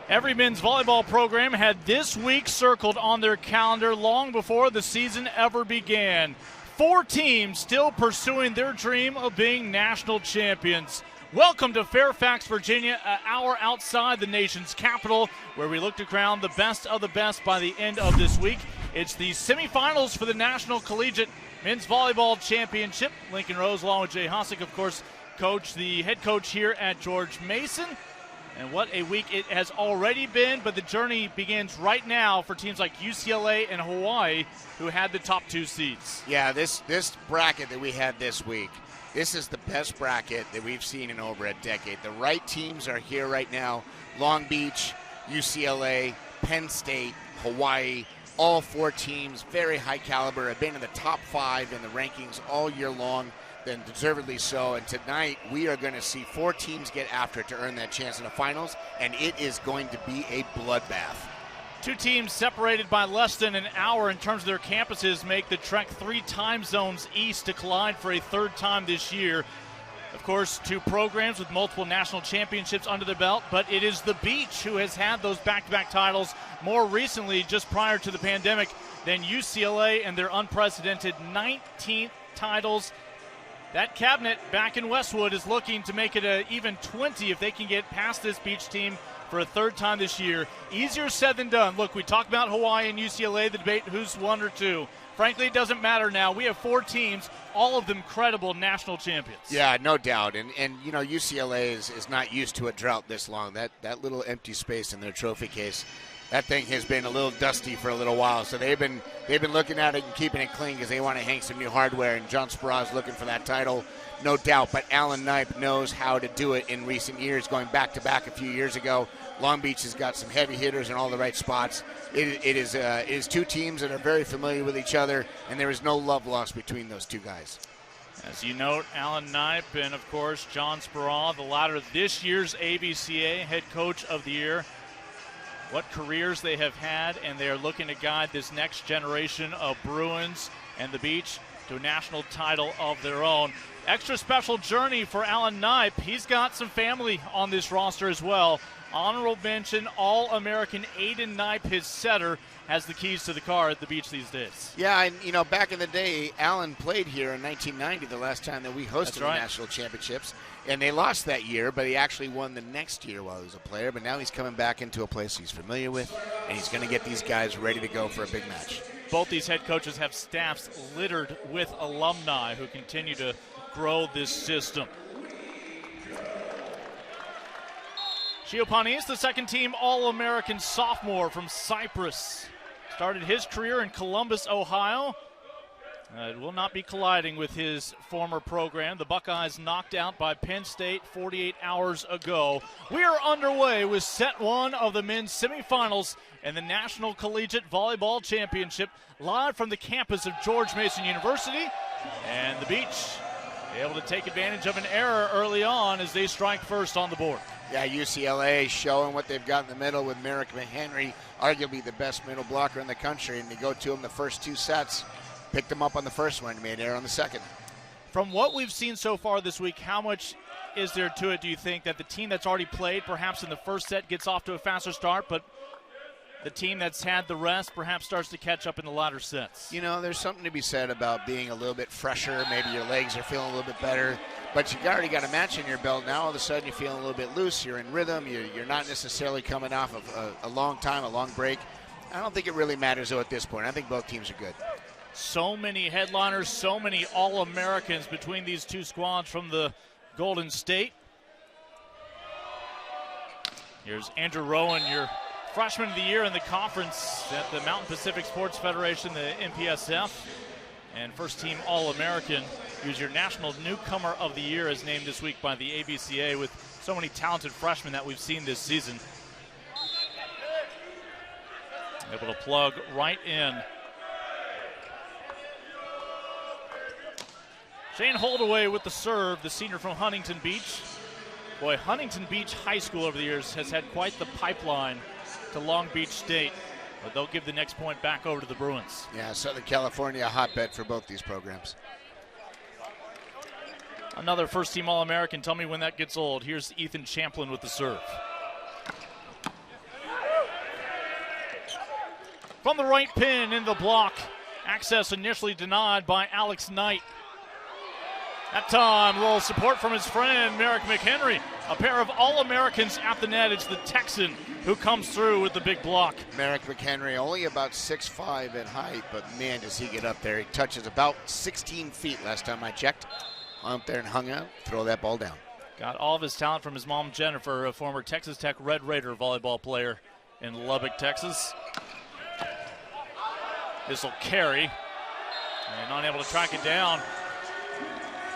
Every men's volleyball program had this week circled on their calendar long before the season ever began. 4 teams still pursuing their dream of being national champions. Welcome to Fairfax, Virginia, an hour outside the nation's capital, where we look to crown the best of the best by the end of this week. It's the semifinals for the National Collegiate Men's Volleyball Championship. Lincoln Rose, along with Jay Hossick, of course, the head coach here at George Mason. And what a week it has already been, but the journey begins right now for teams like UCLA and Hawaii, who had the top 2 seeds. Yeah, this bracket that we had this week, this is the best bracket that we've seen in over a decade. The right teams are here right now. Long Beach, UCLA, Penn State, Hawaii, all 4 teams, very high caliber, have been in the top 5 in the rankings all year long, and deservedly so. And tonight we are going to see 4 teams get after it to earn that chance in the finals, and it is going to be a bloodbath. 2 teams separated by less than an hour in terms of their campuses make the trek 3 time zones east to collide for a 3rd time this year. Of course, 2 programs with multiple national championships under their belt, but it is the Beach who has had those back-to-back titles more recently, just prior to the pandemic, than UCLA and their unprecedented 19th titles. That cabinet back in Westwood is looking to make it even 20 if they can get past this Beach team for a 3rd time this year. Easier said than done. Look, we talked about Hawaii and UCLA, the debate who's 1 or 2. Frankly, it doesn't matter now. We have 4 teams, all of them credible national champions. Yeah, no doubt. And you know, UCLA is not used to a drought this long. That little empty space in their trophy case, that thing has been a little dusty for a little while. So they've been looking at it and keeping it clean because they want to hang some new hardware. And John Speraw is looking for that title, no doubt. But Alan Knipe knows how to do it in recent years, going back-to-back a few years ago. Long Beach has got some heavy hitters in all the right spots. It is 2 teams that are very familiar with each other, and there is no love lost between those 2 guys. As you note, Alan Knipe and, of course, John Speraw, the latter this year's AVCA Head Coach of the Year. What careers they have had, and they are looking to guide this next generation of Bruins and the Beach to a national title of their own. Extra special journey for Alan Knipe. He's got some family on this roster as well. Honorable mention, All-American Aiden Knipe, his setter, has the keys to the car at the Beach these days. Yeah, and you know, back in the day, Alan played here in 1990, the last time that we hosted the national championships. And they lost that year, but he actually won the next year while he was a player. But now he's coming back into a place he's familiar with, and he's going to get these guys ready to go for a big match. Both these head coaches have staffs littered with alumni who continue to grow this system. Chiopanis, the 2nd-team All-American sophomore from Cyprus, started his career in Columbus, Ohio. It will not be colliding with his former program. The Buckeyes knocked out by Penn State 48 hours ago. We are underway with set 1 of the men's semifinals and the National Collegiate Volleyball Championship, live from the campus of George Mason University. And the Beach able to take advantage of an error early on as they strike first on the board. Yeah, UCLA showing what they've got in the middle with Merrick McHenry, arguably the best middle blocker in the country, and they go to him the first 2 sets. Picked him up on the first one, made error on the second. From what we've seen so far this week, how much is there to it, do you think, that the team that's already played perhaps in the first set gets off to a faster start, but the team that's had the rest perhaps starts to catch up in the latter sets? You know, there's something to be said about being a little bit fresher. Maybe your legs are feeling a little bit better, but you already got a match in your belt. Now all of a sudden you're feeling a little bit loose. You're in rhythm. You're not necessarily coming off of a long time, a long break. I don't think it really matters, though, at this point. I think both teams are good. So many headliners, so many All-Americans between these 2 squads from the Golden State. Here's Andrew Rowan, your freshman of the year in the conference at the Mountain Pacific Sports Federation, the MPSF. And 1st-team All-American, who's your National Newcomer of the Year, is named this week by the ABCA with so many talented freshmen that we've seen this season. Able to plug right in. Shane Holdaway with the serve, the senior from Huntington Beach. Boy, Huntington Beach High School over the years has had quite the pipeline to Long Beach State, but they'll give the next point back over to the Bruins. Yeah, Southern California, a hotbed for both these programs. Another 1st-team All-American. Tell me when that gets old. Here's Ethan Champlin with the serve. From the right pin in the block. Access initially denied by Alex Knight. That time, a little support from his friend, Merrick McHenry. A pair of All-Americans at the net. It's the Texan who comes through with the big block. Merrick McHenry, only about 6'5" in height, but man, does he get up there. He touches about 16 feet last time I checked. Up there and hung out, throw that ball down. Got all of his talent from his mom, Jennifer, a former Texas Tech Red Raider volleyball player in Lubbock, Texas. This will carry, and not able to track it down.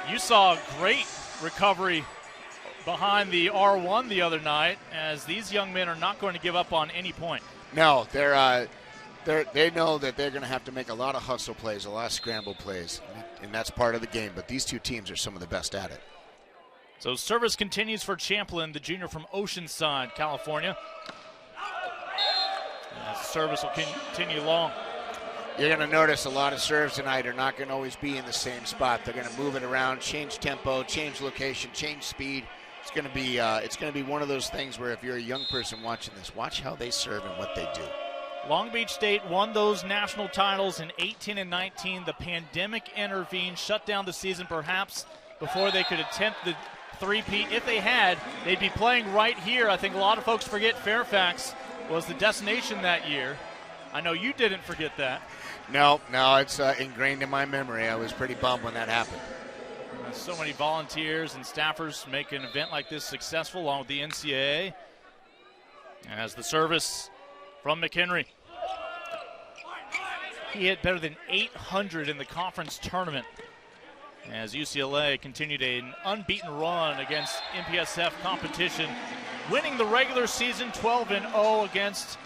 You saw a great recovery behind the R1 the other night, as these young men are not going to give up on any point. No, they know that they're going to have to make a lot of hustle plays, a lot of scramble plays, and that's part of the game. But these two teams are some of the best at it. So service continues for Champlin, the junior from Oceanside, California. And the service will continue long. You're going to notice a lot of serves tonight are not going to always be in the same spot. They're going to move it around, change tempo, change location, change speed. It's going to be one of those things where if you're a young person watching this, watch how they serve and what they do. Long Beach State won those national titles in 18 and 19. The pandemic intervened, shut down the season perhaps before they could attempt the three-peat. If they had, they'd be playing right here. I think a lot of folks forget Fairfax was the destination that year. I know you didn't forget that. No, it's ingrained in my memory. I was pretty bummed when that happened. So many volunteers and staffers make an event like this successful, along with the NCAA. As the service from McHenry. He hit better than 800 in the conference tournament, as UCLA continued an unbeaten run against MPSF competition, winning the regular season 12-0 against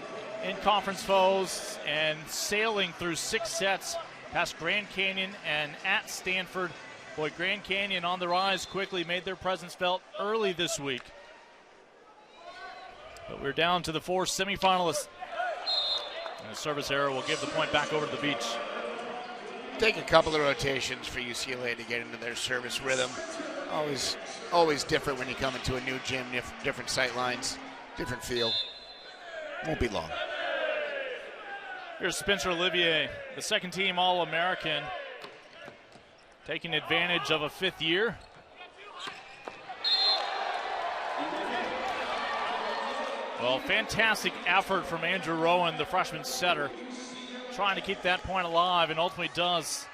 in-conference foes and sailing through 6 sets past Grand Canyon and at Stanford. Boy, Grand Canyon on the rise quickly, made their presence felt early this week. But we're down to the 4 semifinalists. And the service error will give the point back over to the beach. Take a couple of rotations for UCLA to get into their service rhythm. Always different when you come into a new gym, different sight lines, different feel. Won't be long. Here's Spencer Olivier, the second-team All-American, taking advantage of a 5th year. Well, fantastic effort from Andrew Rowan, the freshman setter, trying to keep that point alive, and ultimately does,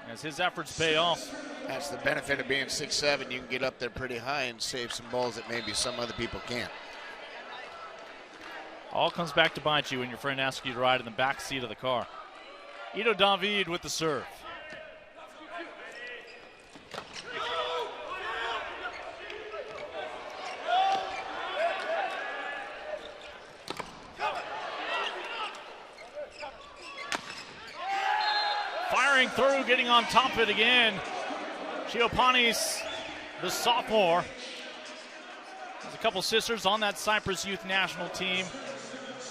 as his efforts pay off. That's the benefit of being 6'7". You can get up there pretty high and save some balls that maybe some other people can't. All comes back to bite you when your friend asks you to ride in the back seat of the car. Ito David with the serve. Firing through, getting on top of it again. Chiopanis, the sophomore. There's a couple sisters on that Cypress Youth National team.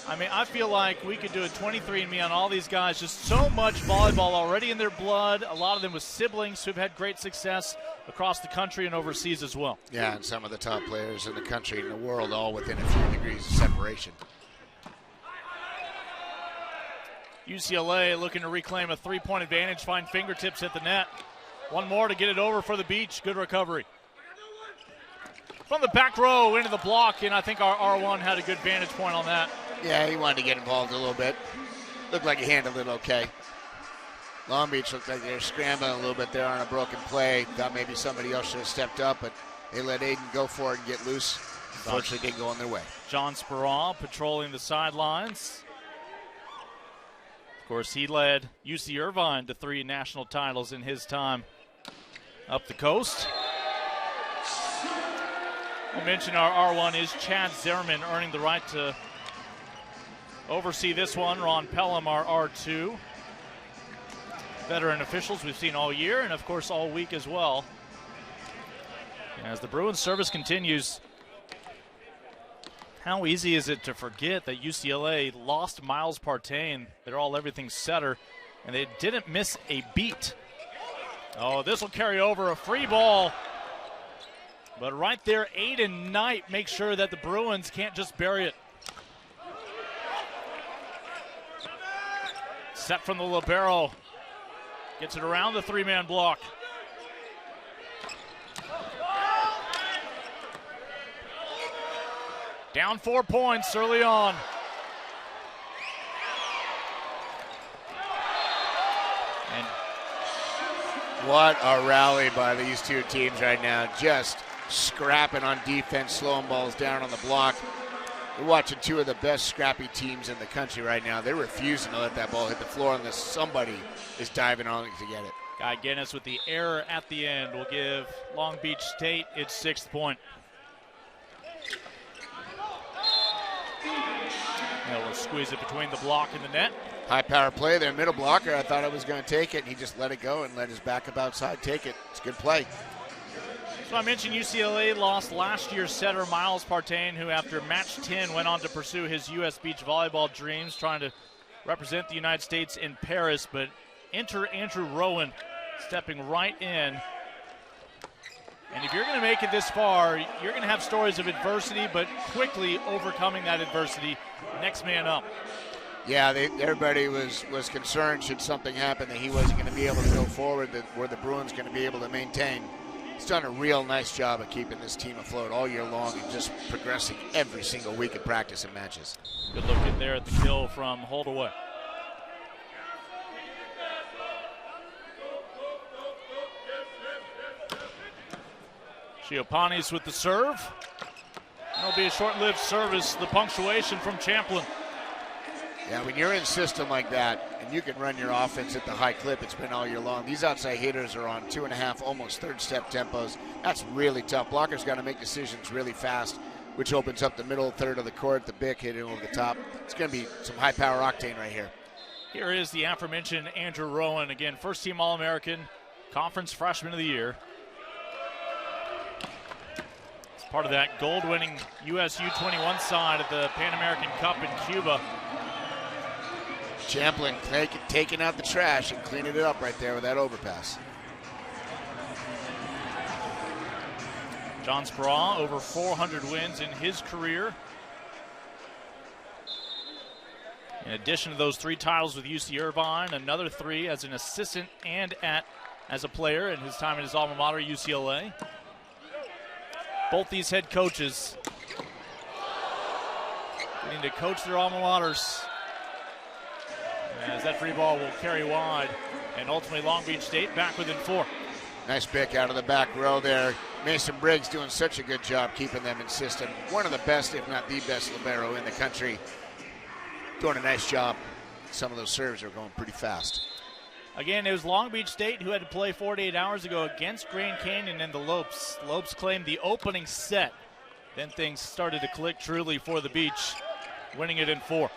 I mean, I feel like we could do a 23andMe on all these guys. Just so much volleyball already in their blood. A lot of them with siblings who've had great success across the country and overseas as well. Yeah, and some of the top players in the country and the world, all within a few degrees of separation. UCLA looking to reclaim a 3-point advantage, find fingertips at the net. One more to get it over for the beach. Good recovery. From the back row into the block, and I think our R1 had a good vantage point on that. Yeah, he wanted to get involved a little bit. Looked like he handled it okay. Long Beach looked like they were scrambling a little bit there on a broken play. Thought maybe somebody else should have stepped up, but they let Aiden go for it and get loose. Unfortunately, didn't go on their way. John Sparrow patrolling the sidelines. Of course, he led UC Irvine to 3 national titles in his time up the coast. I mentioned our R1 is Chad Zerman, earning the right to oversee this one. Ron Pelham, our R2. Veteran officials we've seen all year and, of course, all week as well. As the Bruins service continues, how easy is it to forget that UCLA lost Miles Partain, their all-everything setter, and they didn't miss a beat. Oh, this will carry over, a free ball. But right there, Aiden Knight makes sure that the Bruins can't just bury it. Set from the libero. Gets it around the three-man block. Down 4 points early on. And what a rally by these two teams right now. Just scrapping on defense, slowing balls down on the block. We're watching two of the best scrappy teams in the country right now. They're refusing to let that ball hit the floor unless somebody is diving on it to get it. Guy Guinness with the error at the end will give Long Beach State its 6th point. They'll squeeze it between the block and the net. High power play there, middle blocker. I thought I was going to take it, and he just let it go and let his backup outside take it. It's a good play. So I mentioned UCLA lost last year's setter Miles Partain, who after match 10 went on to pursue his U.S. beach volleyball dreams, trying to represent the United States in Paris. But enter Andrew Rowan stepping right in. And if you're going to make it this far, you're going to have stories of adversity, but quickly overcoming that adversity. Next man up. Yeah, everybody was concerned should something happen that he wasn't going to be able to go forward, that were the Bruins going to be able to maintain. He's done a real nice job of keeping this team afloat all year long and just progressing every single week of practice and matches. Good look in there at the kill from Holdaway. Chiapanis with the serve. It'll be a short-lived service, the punctuation from Champlin. Yeah, when you're in a system like that and you can run your offense at the high clip it's been all year long, these outside hitters are on 2.5, almost third-step tempos. That's really tough. Blockers got to make decisions really fast, which opens up the middle third of the court, the Bick hitting over the top. It's going to be some high-power octane right here. Here is the aforementioned Andrew Rowan, again, first-team All-American, Conference Freshman of the Year. It's part of that gold-winning US U21 side at the Pan American Cup in Cuba. Champlin taking out the trash and cleaning it up right there with that overpass. John Speraw, over 400 wins in his career. In addition to those 3 titles with UC Irvine, another 3 as an assistant and as a player in his time at his alma mater, UCLA. Both these head coaches need to coach their alma maters. As that free ball will carry wide, and ultimately Long Beach State back within 4. Nice pick out of the back row there. Mason Briggs doing such a good job keeping them in system. One of the best, if not the best, libero in the country. Doing a nice job. Some of those serves are going pretty fast. Again, it was Long Beach State who had to play 48 hours ago against Grand Canyon and the Lopes. Lopes claimed the opening set. Then things started to click truly for the Beach, winning it in 4.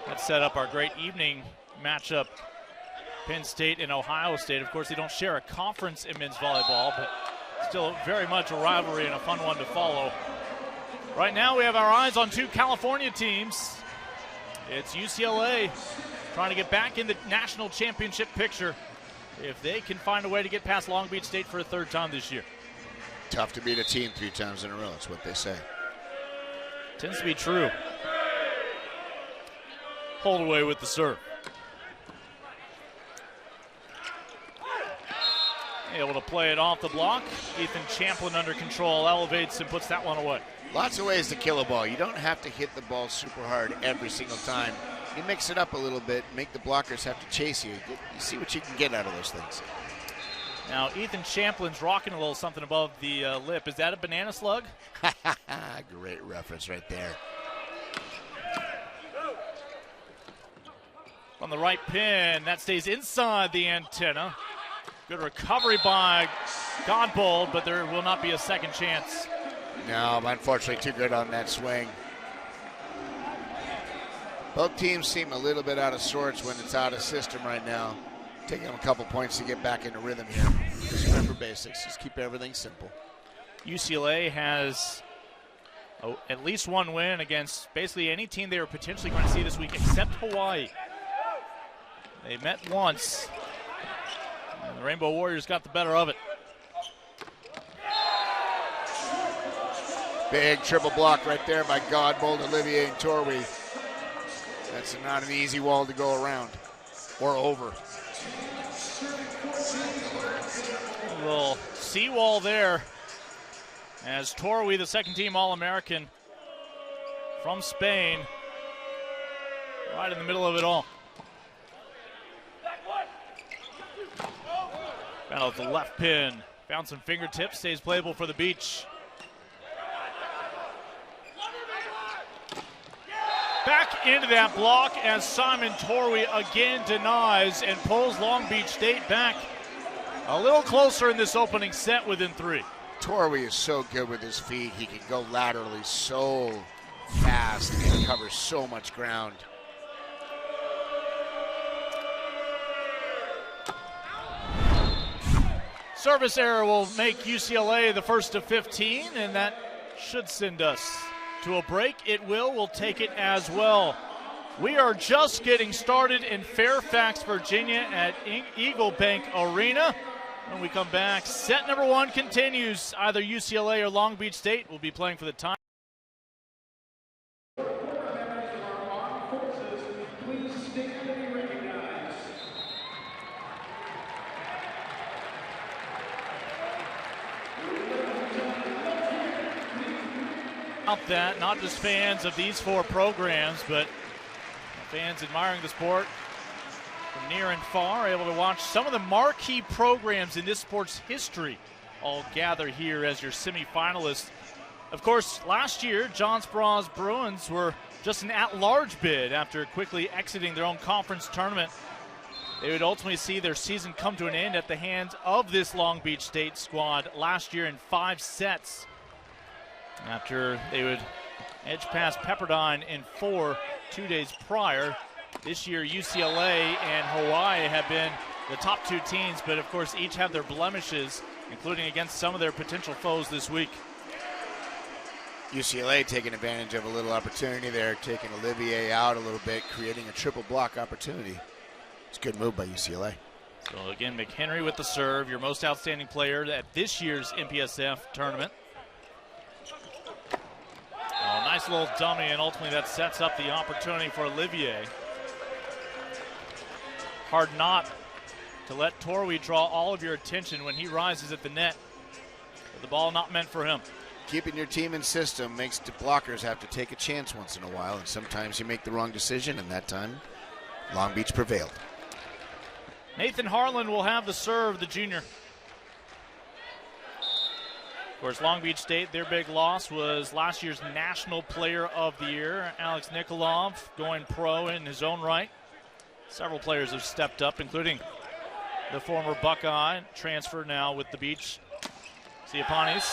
That set up our great evening matchup, Penn State and Ohio State. Of course, they don't share a conference in men's volleyball, but still very much a rivalry and a fun one to follow. Right now, we have our eyes on 2 California teams. It's UCLA trying to get back in the national championship picture if they can find a way to get past Long Beach State for a 3rd time this year. Tough to beat a team 3 times in a row, that's what they say. Tends to be true. Holdaway with the serve. Able to play it off the block. Ethan Champlin under control, elevates and puts that one away. Lots of ways to kill a ball. You don't have to hit the ball super hard every single time. You mix it up a little bit, make the blockers have to chase you. You see what you can get out of those things. Now, Ethan Champlin's rocking a little something above the lip. Is that a banana slug? Great reference right there. On the right pin, that stays inside the antenna. Good recovery by Godbold, but there will not be a second chance. No, unfortunately too good on that swing. Both teams seem a little bit out of sorts when it's out of system right now. Taking them a couple points to get back into rhythm here. Just remember basics, just keep everything simple. UCLA has at least 1 win against basically any team they were potentially going to see this week except Hawaii. They met once, and the Rainbow Warriors got the better of it. Big triple block right there by Godbold, Olivier, and Torwey. That's not an easy wall to go around or over. A little seawall there as Torwi, the second-team All-American from Spain, right in the middle of it all. Battle at the left pin. Found some fingertips. Stays playable for the Beach. Back into that block as Simon Torwi again denies and pulls Long Beach State back a little closer in this opening set within 3. Torwi is so good with his feet. He can go laterally so fast and cover so much ground. Service error will make UCLA the first of 15, and that should send us to a break. It will. We'll take it as well. We are just getting started in Fairfax, Virginia at Eagle Bank Arena. When we come back, set number 1 continues. Either UCLA or Long Beach State will be playing for the time. That not just fans of these 4 programs, but fans admiring the sport from near and far, able to watch some of the marquee programs in this sport's history all gather here as your semifinalists. Of course, last year, John Spraw's Bruins were just an at-large bid after quickly exiting their own conference tournament. They would ultimately see their season come to an end at the hands of this Long Beach State squad last year in 5 sets. After they would edge past Pepperdine in 4 2 days prior. This year, UCLA and Hawaii have been the top 2 teams, but of course each have their blemishes, including against some of their potential foes this week. UCLA taking advantage of a little opportunity there, taking Olivier out a little bit, creating a triple block opportunity. It's a good move by UCLA. So again, McHenry with the serve, your most outstanding player at this year's MPSF tournament. Oh, nice little dummy, and ultimately that sets up the opportunity for Olivier. Hard not to let Torwi draw all of your attention when he rises at the net. But the ball not meant for him. Keeping your team in system makes the blockers have to take a chance once in a while, and sometimes you make the wrong decision, and that time Long Beach prevailed. Nathan Harlan will have the serve, the junior. Of course, Long Beach State, their big loss was last year's National Player of the Year, Alex Nikolov, going pro in his own right. Several players have stepped up, including the former Buckeye, transfer now with the Beach, Tsiapanis.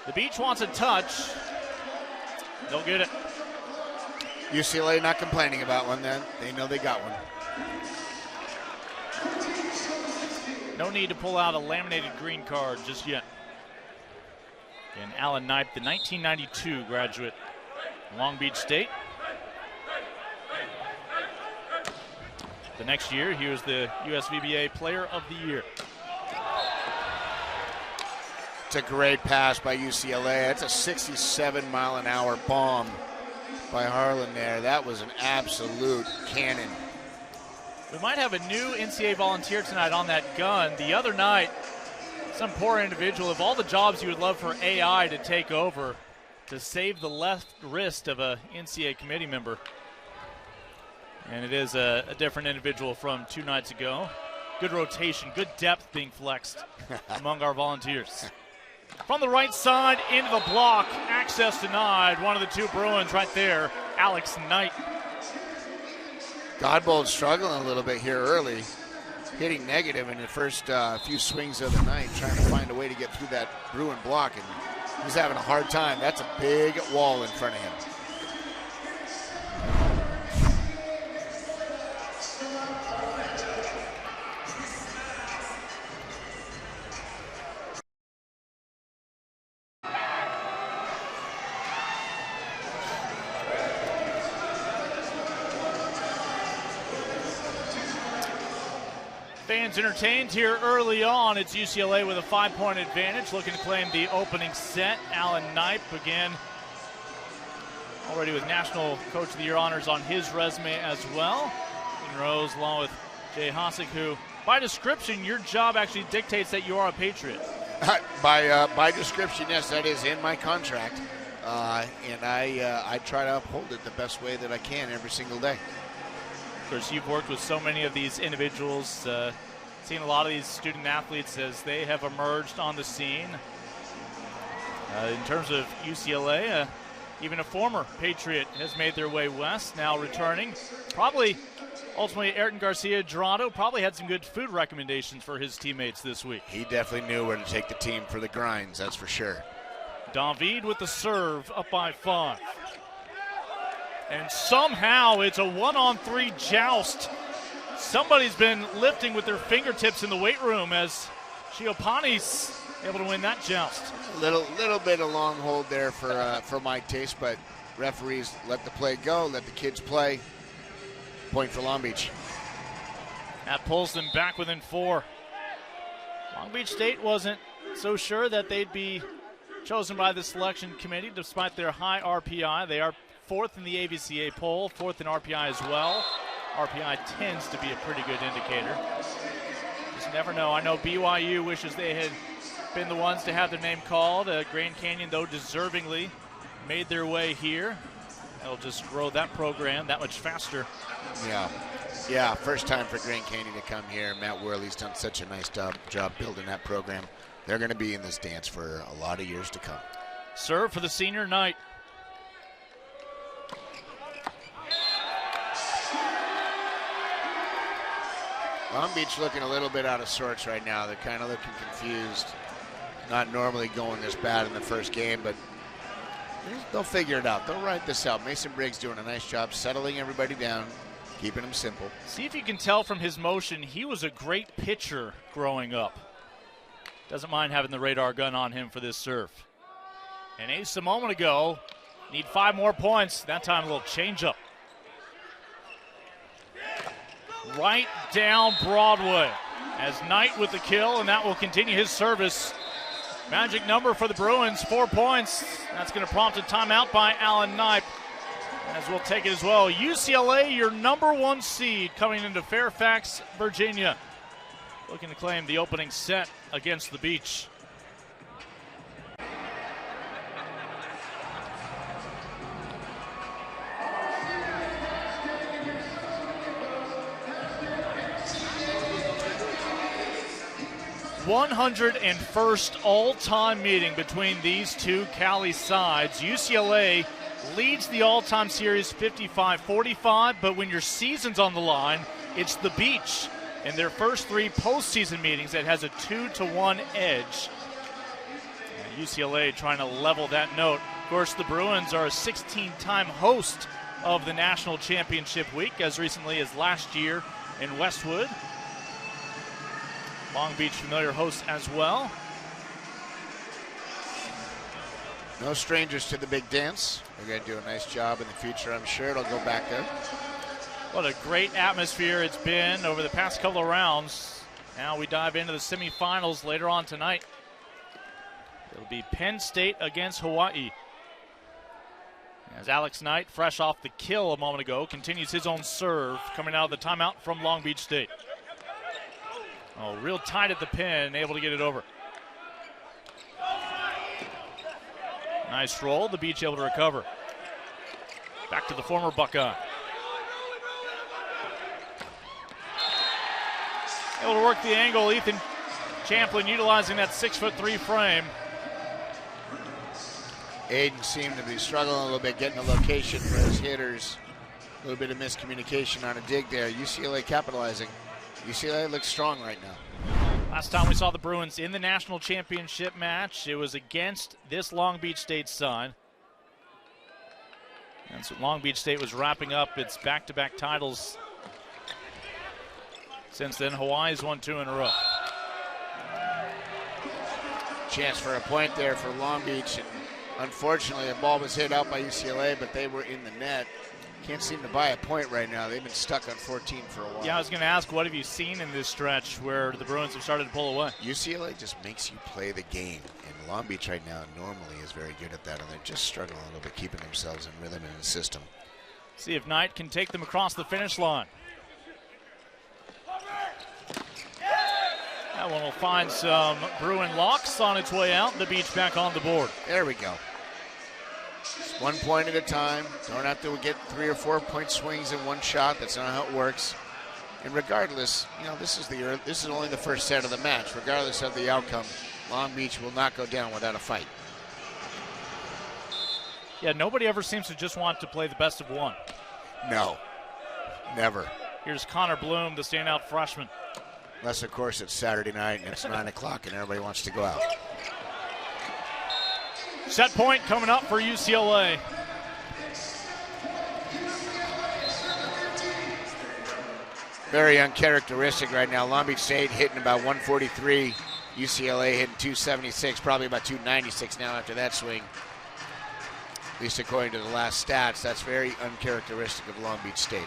The Beach wants a touch. They'll get it. UCLA not complaining about one then. They know they got one. No need to pull out a laminated green card just yet. And Alan Knipe, the 1992 graduate, Long Beach State. The next year, he was the USVBA Player of the Year. It's a great pass by UCLA. That's a 67-mile-an-hour bomb by Harlan there. That was an absolute cannon. We might have a new NCAA volunteer tonight on that gun. The other night, some poor individual, of all the jobs you would love for AI to take over, to save the left wrist of a NCAA committee member. And it is a different individual from 2 nights ago. Good rotation, good depth being flexed among our volunteers. From the right side into the block, access denied. One of the 2 Bruins right there, Alex Knight. Godbold struggling a little bit here early, hitting negative in the first few swings of the night, trying to find a way to get through that Bruin block, and he's having a hard time. That's a big wall in front of him. Fans entertained here early on. It's UCLA with a 5-point advantage, looking to claim the opening set. Alan Knipe again already with National Coach of the Year honors on his resume as well. Dean Rose, along with Jay Hosick, who, by description, your job actually dictates that you are a Patriot. By description, yes, that is in my contract. And I try to uphold it the best way that I can every single day. Of course, you've worked with so many of these individuals, seen a lot of these student athletes as they have emerged on the scene. In terms of UCLA, even a former Patriot has made their way west, now returning. Probably, ultimately, Ayrton Garcia-Dorado probably had some good food recommendations for his teammates this week. He definitely knew where to take the team for the grinds, that's for sure. David with the serve, up by 5. And somehow it's a 1-on-3 joust. Somebody's been lifting with their fingertips in the weight room as Chiopani's able to win that joust. Little bit of long hold there for my taste, but referees let the play go, let the kids play. Point for Long Beach. That pulls them back within 4. Long Beach State wasn't so sure that they'd be chosen by the selection committee despite their high RPI. They are 4th in the AVCA poll, 4th in RPI as well. RPI tends to be a pretty good indicator. Just never know. I know BYU wishes they had been the ones to have their name called. Grand Canyon, though, deservingly made their way here. That'll just grow that program that much faster. Yeah, first time for Grand Canyon to come here. Matt Worley's done such a nice job building that program. They're going to be in this dance for a lot of years to come. Serve for the senior Knight. Long Beach looking a little bit out of sorts right now. They're kind of looking confused. Not normally going this bad in the first game, but they'll figure it out. They'll write this out. Mason Briggs doing a nice job settling everybody down, keeping them simple. See if you can tell from his motion, he was a great pitcher growing up. Doesn't mind having the radar gun on him for this serve. And ace a moment ago. Need 5 more points. That time a little changeup. Right down Broadway as Knight with the kill, and that will continue his service. Magic number for the Bruins, 4 points. That's going to prompt a timeout by Alan Knight, as we'll take it as well. UCLA, your number 1 seed, coming into Fairfax, Virginia, looking to claim the opening set against the Beach. #101st all-time meeting between these two Cali sides. UCLA leads the all-time series 55-45, but when your season's on the line, it's the Beach in their first 3 postseason meetings that has a 2-1 edge. UCLA trying to level that note. Of course, the Bruins are a 16-time host of the National Championship Week, as recently as last year in Westwood. Long Beach familiar host as well. No strangers to the big dance. They're going to do a nice job in the future, I'm sure. It'll go back there. What a great atmosphere it's been over the past couple of rounds. Now we dive into the semifinals later on tonight. It'll be Penn State against Hawaii. As Alex Knight, fresh off the kill a moment ago, continues his own serve coming out of the timeout from Long Beach State. Oh, real tight at the pin, able to get it over. Nice roll, the Beach able to recover. Back to the former Buckeye. Able to work the angle, Ethan Champlin utilizing that 6'3" frame. Aiden seemed to be struggling a little bit getting a location for his hitters. A little bit of miscommunication on a dig there. UCLA capitalizing. UCLA looks strong right now. Last time we saw the Bruins in the national championship match, it was against this Long Beach State side. And so Long Beach State was wrapping up its back-to-back titles. Since then, Hawaii's won 2 in a row. Chance for a point there for Long Beach. And unfortunately, the ball was hit out by UCLA, but they were in the net. Can't seem to buy a point right now. They've been stuck on 14 for a while. Yeah, I was going to ask, what have you seen in this stretch where the Bruins have started to pull away? UCLA just makes you play the game. And Long Beach right now normally is very good at that, and they're just struggling a little bit keeping themselves in rhythm and in the system. See if Knight can take them across the finish line. That one will find some Bruin locks on its way out. The Beach back on the board. There we go. Just 1 point at a time. Don't have to get 3 or 4 point swings in one shot. That's not how it works. And regardless, this is only the first set of the match. Regardless of the outcome, Long Beach will not go down without a fight. Yeah, nobody ever seems to just want to play the best of one. No, never. Here's Connor Bloom, the standout freshman. Unless, of course, it's Saturday night and it's 9 o'clock and everybody wants to go out. Set point coming up for UCLA. Very uncharacteristic right now. Long Beach State hitting about 143. UCLA hitting 276, probably about 296 now after that swing. At least according to the last stats, that's very uncharacteristic of Long Beach State.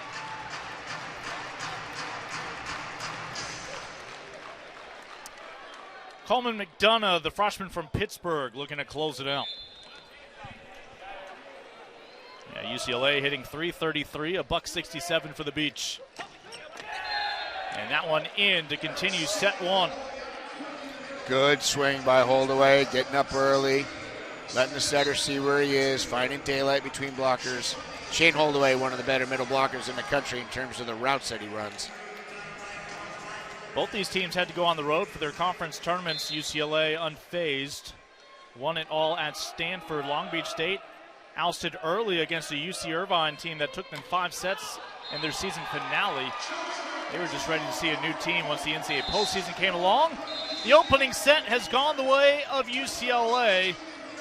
Coleman McDonough, the freshman from Pittsburgh, looking to close it out. Yeah, UCLA hitting 333, a $167 for the Beach. And that one in to continue set one. Good swing by Holdaway, getting up early, letting the setter see where he is, finding daylight between blockers. Shane Holdaway, one of the better middle blockers in the country in terms of the routes that he runs. Both these teams had to go on the road for their conference tournaments. UCLA unfazed, won it all at Stanford. Long Beach State ousted early against a UC Irvine team that took them 5 sets in their season finale. They were just ready to see a new team once the NCAA postseason came along. The opening set has gone the way of UCLA.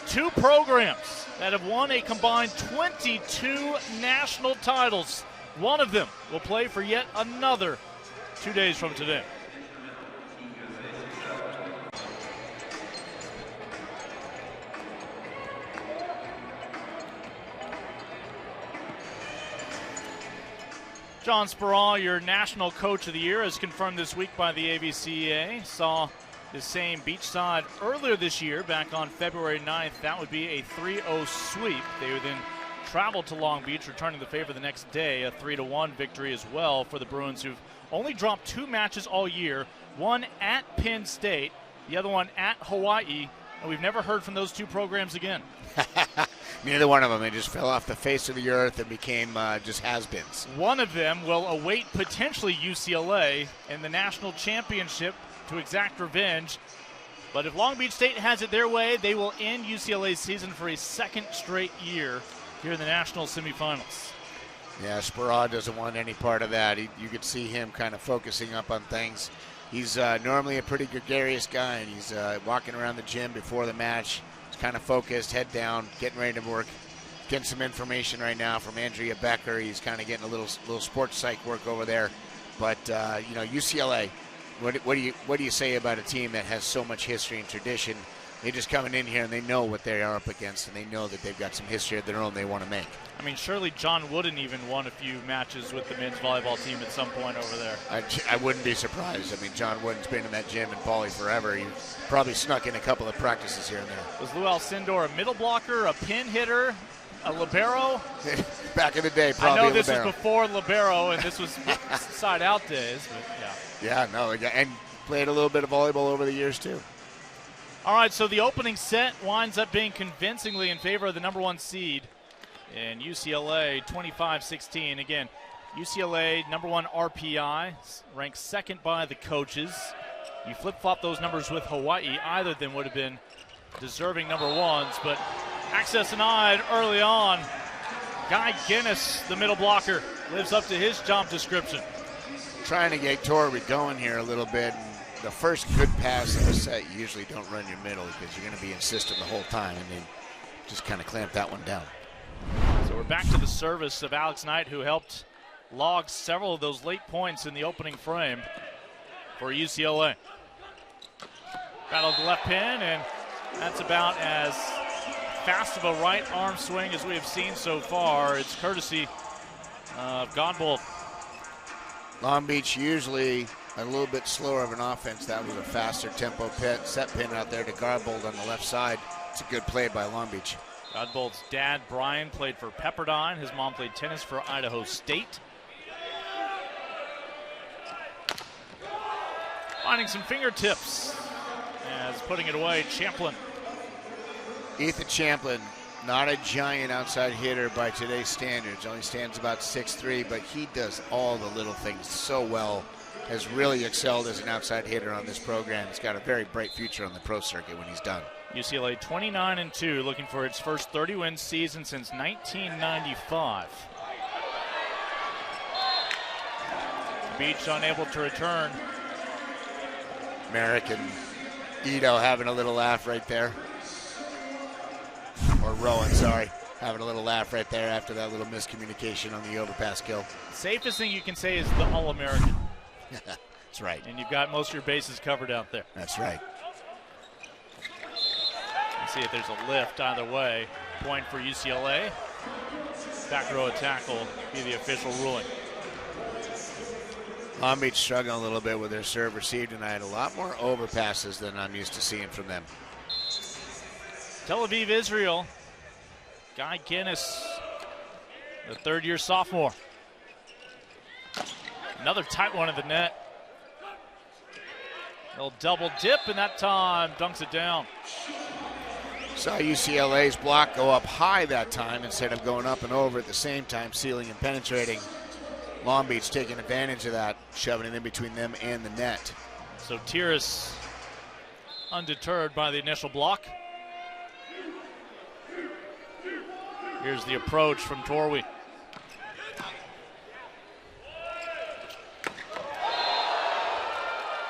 2 programs that have won a combined 22 national titles. One of them will play for yet another 2 days from today. John Speraw, your National Coach of the Year, is confirmed this week by the AVCA. Saw the same beachside earlier this year, back on February 9th. That would be a 3-0 sweep. They would then travel to Long Beach, returning the favor the next day. A 3-1 victory as well for the Bruins, who've only dropped 2 matches all year. One at Penn State, the other one at Hawaii. And we've never heard from those 2 programs again. Neither one of them. They just fell off the face of the earth and became just has-beens. One of them will await potentially UCLA in the national championship to exact revenge. But if Long Beach State has it their way, they will end UCLA's season for a 2nd straight year here in the national semifinals. Yeah, Speraw doesn't want any part of that. You could see him kind of focusing up on things. He's normally a pretty gregarious guy, and he's walking around the gym before the match. He's kind of focused, head down, getting ready to work. Getting some information right now from Andrea Becker. He's kind of getting a little sports psych work over there. But UCLA, what do you say about a team that has so much history and tradition? They're just coming in here and they know what they are up against, and they know that they've got some history of their own they want to make. I mean, surely John Wooden even won a few matches with the men's volleyball team at some point over there. I wouldn't be surprised. I mean, John Wooden's been in that gym in Pauley forever. He probably snuck in a couple of practices here and there. Was Lou Alcindor a middle blocker, a pin hitter, a libero? Back in the day, probably. I know this libero. was before libero, and this was side-out days, but yeah. Yeah, no, and played a little bit of volleyball over the years, too. All right, so the opening set winds up being convincingly in favor of the number 1 seed in UCLA, 25-16. Again, UCLA, number 1 RPI, ranked 2nd by the coaches. You flip-flop those numbers with Hawaii, either of them would have been deserving number 1s, but access denied early on. Guy Guinness, the middle blocker, lives up to his job description. Trying to get Torrey going here a little bit. The first good pass of the set, you usually don't run your middle because you're going to be insistent the whole time, and they just kind of clamped that one down. So we're back to the service of Alex Knight, who helped log several of those late points in the opening frame for UCLA. Battle of the left pin, and that's about as fast of a right arm swing as we have seen so far. It's courtesy Godbold. Long Beach usually a little bit slower of an offense. That was a faster tempo set pin out there to Godbold on the left side. It's a good play by Long Beach. Godbold's dad, Brian, played for Pepperdine. His mom played tennis for Idaho State. Finding some fingertips as putting it away, Champlin. Ethan Champlin, not a giant outside hitter by today's standards. Only stands about 6'3", but he does all the little things so well. Has really excelled as an outside hitter on this program. He's got a very bright future on the pro circuit when he's done. UCLA 29-2, looking for its first 30-win season since 1995. Beach unable to return. Merrick and Ito having a little laugh right there. Or Rowan, sorry. Having a little laugh right there after that little miscommunication on the overpass kill. Safest thing you can say is the All-American. That's right. And you've got most of your bases covered out there. That's right. See if there's a lift either way. Point for UCLA. Back row attack will be the official ruling. Long Beach struggling a little bit with their serve receive tonight. A lot more overpasses than I'm used to seeing from them. Tel Aviv, Israel. Guy Guinness, the third-year sophomore. Another tight one in the net. He'll double dip, and that time dunks it down. Saw UCLA's block go up high that time instead of going up and over at the same time, sealing and penetrating. Long Beach taking advantage of that, shoving it in between them and the net. So Tiras undeterred by the initial block. Here's the approach from Torwey.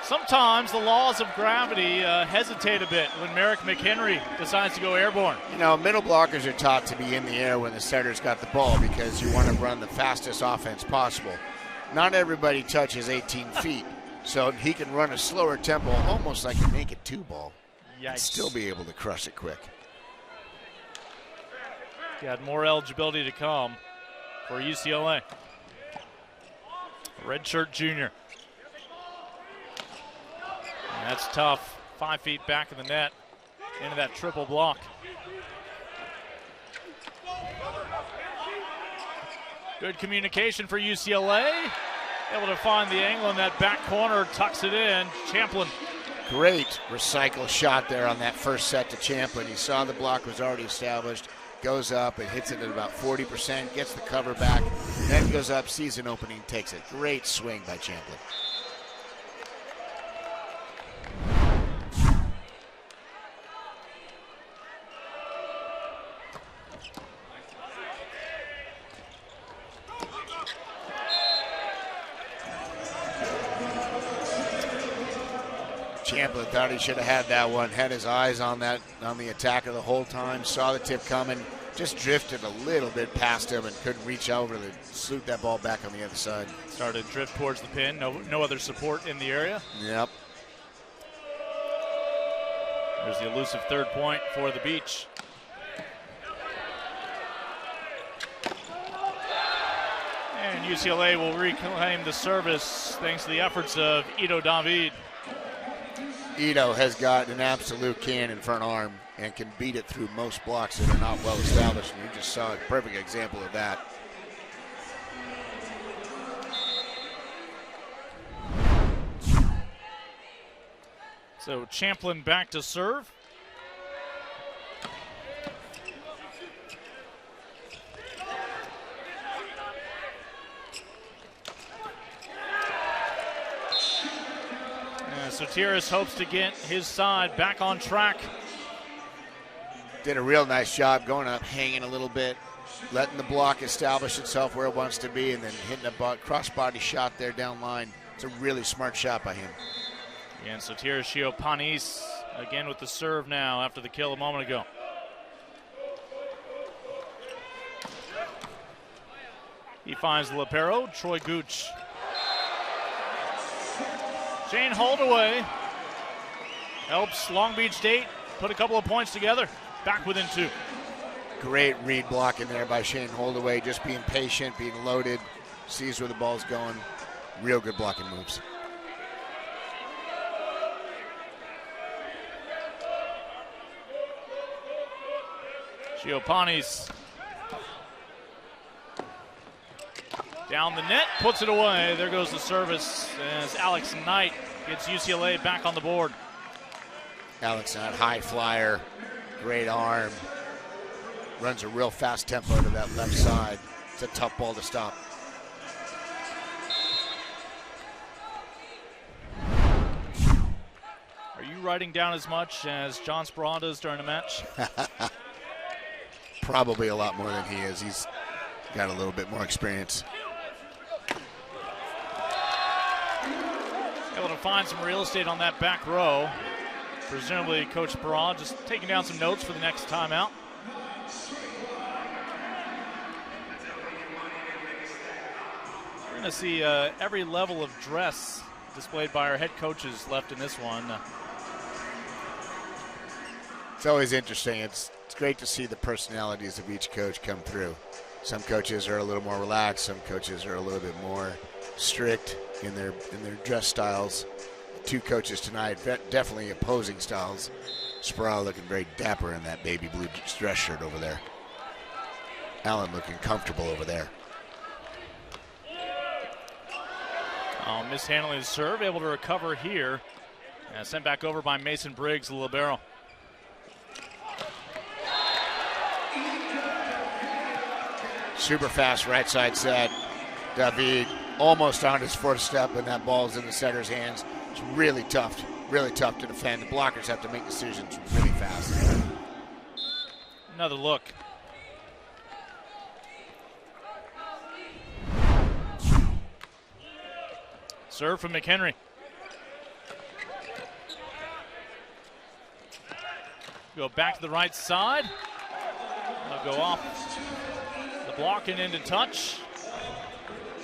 Sometimes the laws of gravity hesitate a bit when Merrick McHenry decides to go airborne. You know, middle blockers are taught to be in the air when the setter's got the ball because you want to run the fastest offense possible. Not everybody touches 18 feet, so he can run a slower tempo, almost like a naked two ball, and still be able to crush it quick. Got more eligibility to come for UCLA. Redshirt junior. And that's tough. 5 feet back of the net into that triple block. Good communication for UCLA. Able to find the angle in that back corner, tucks it in. Champlin. Great recycle shot there on that first set to Champlin. He saw the block was already established, goes up and hits it at about 40%, gets the cover back, then goes up, sees an opening, takes it. Great swing by Champlin. Champlin thought he should have had that one, had his eyes on the attacker the whole time, saw the tip coming, just drifted a little bit past him and couldn't reach over to salute that ball back on the other side. Started to drift towards the pin, no other support in the area. Yep. There's the elusive third point for the Beach. And UCLA will reclaim the service thanks to the efforts of Ito David. Ito has got an absolute cannon front arm and can beat it through most blocks that are not well established. And you just saw a perfect example of that. So Champlin back to serve. So Tiras hopes to get his side back on track. Did a real nice job going up, hanging a little bit, letting the block establish itself where it wants to be, and then hitting a cross-body shot there down line. It's a really smart shot by him. And so Tiras Panis again with the serve now after the kill a moment ago. He finds the libero, Troy Gooch. Shane Holdaway helps Long Beach State put a couple of points together, back within 2. Great read blocking there by Shane Holdaway, just being patient, being loaded, sees where the ball's going. Real good blocking moves. Giopani's down the net, puts it away. There goes the service as Alex Knight gets UCLA back on the board. Alex Knight, high flyer, great arm. Runs a real fast tempo to that left side. It's a tough ball to stop. Are you writing down as much as John Sperron does during a match? Probably a lot more than he is. He's got a little bit more experience. Able to find some real estate on that back row. Presumably Coach Sperron just taking down some notes for the next timeout. We're going to see every level of dress displayed by our head coaches left in this one. It's always interesting. It's great to see the personalities of each coach come through. Some coaches are a little more relaxed. Some coaches are a little bit more strict in their dress styles. Two coaches tonight, definitely opposing styles. Sperron looking very dapper in that baby blue dress shirt over there. Allen looking comfortable over there. Mishandling the serve, able to recover here. And sent back over by Mason Briggs, the libero. Super fast right side set. David almost on his fourth step, and that ball's in the setter's hands. It's really tough to defend. The blockers have to make decisions really fast. Another look. Serve from McHenry. Go back to the right side. They'll go off the block and into touch.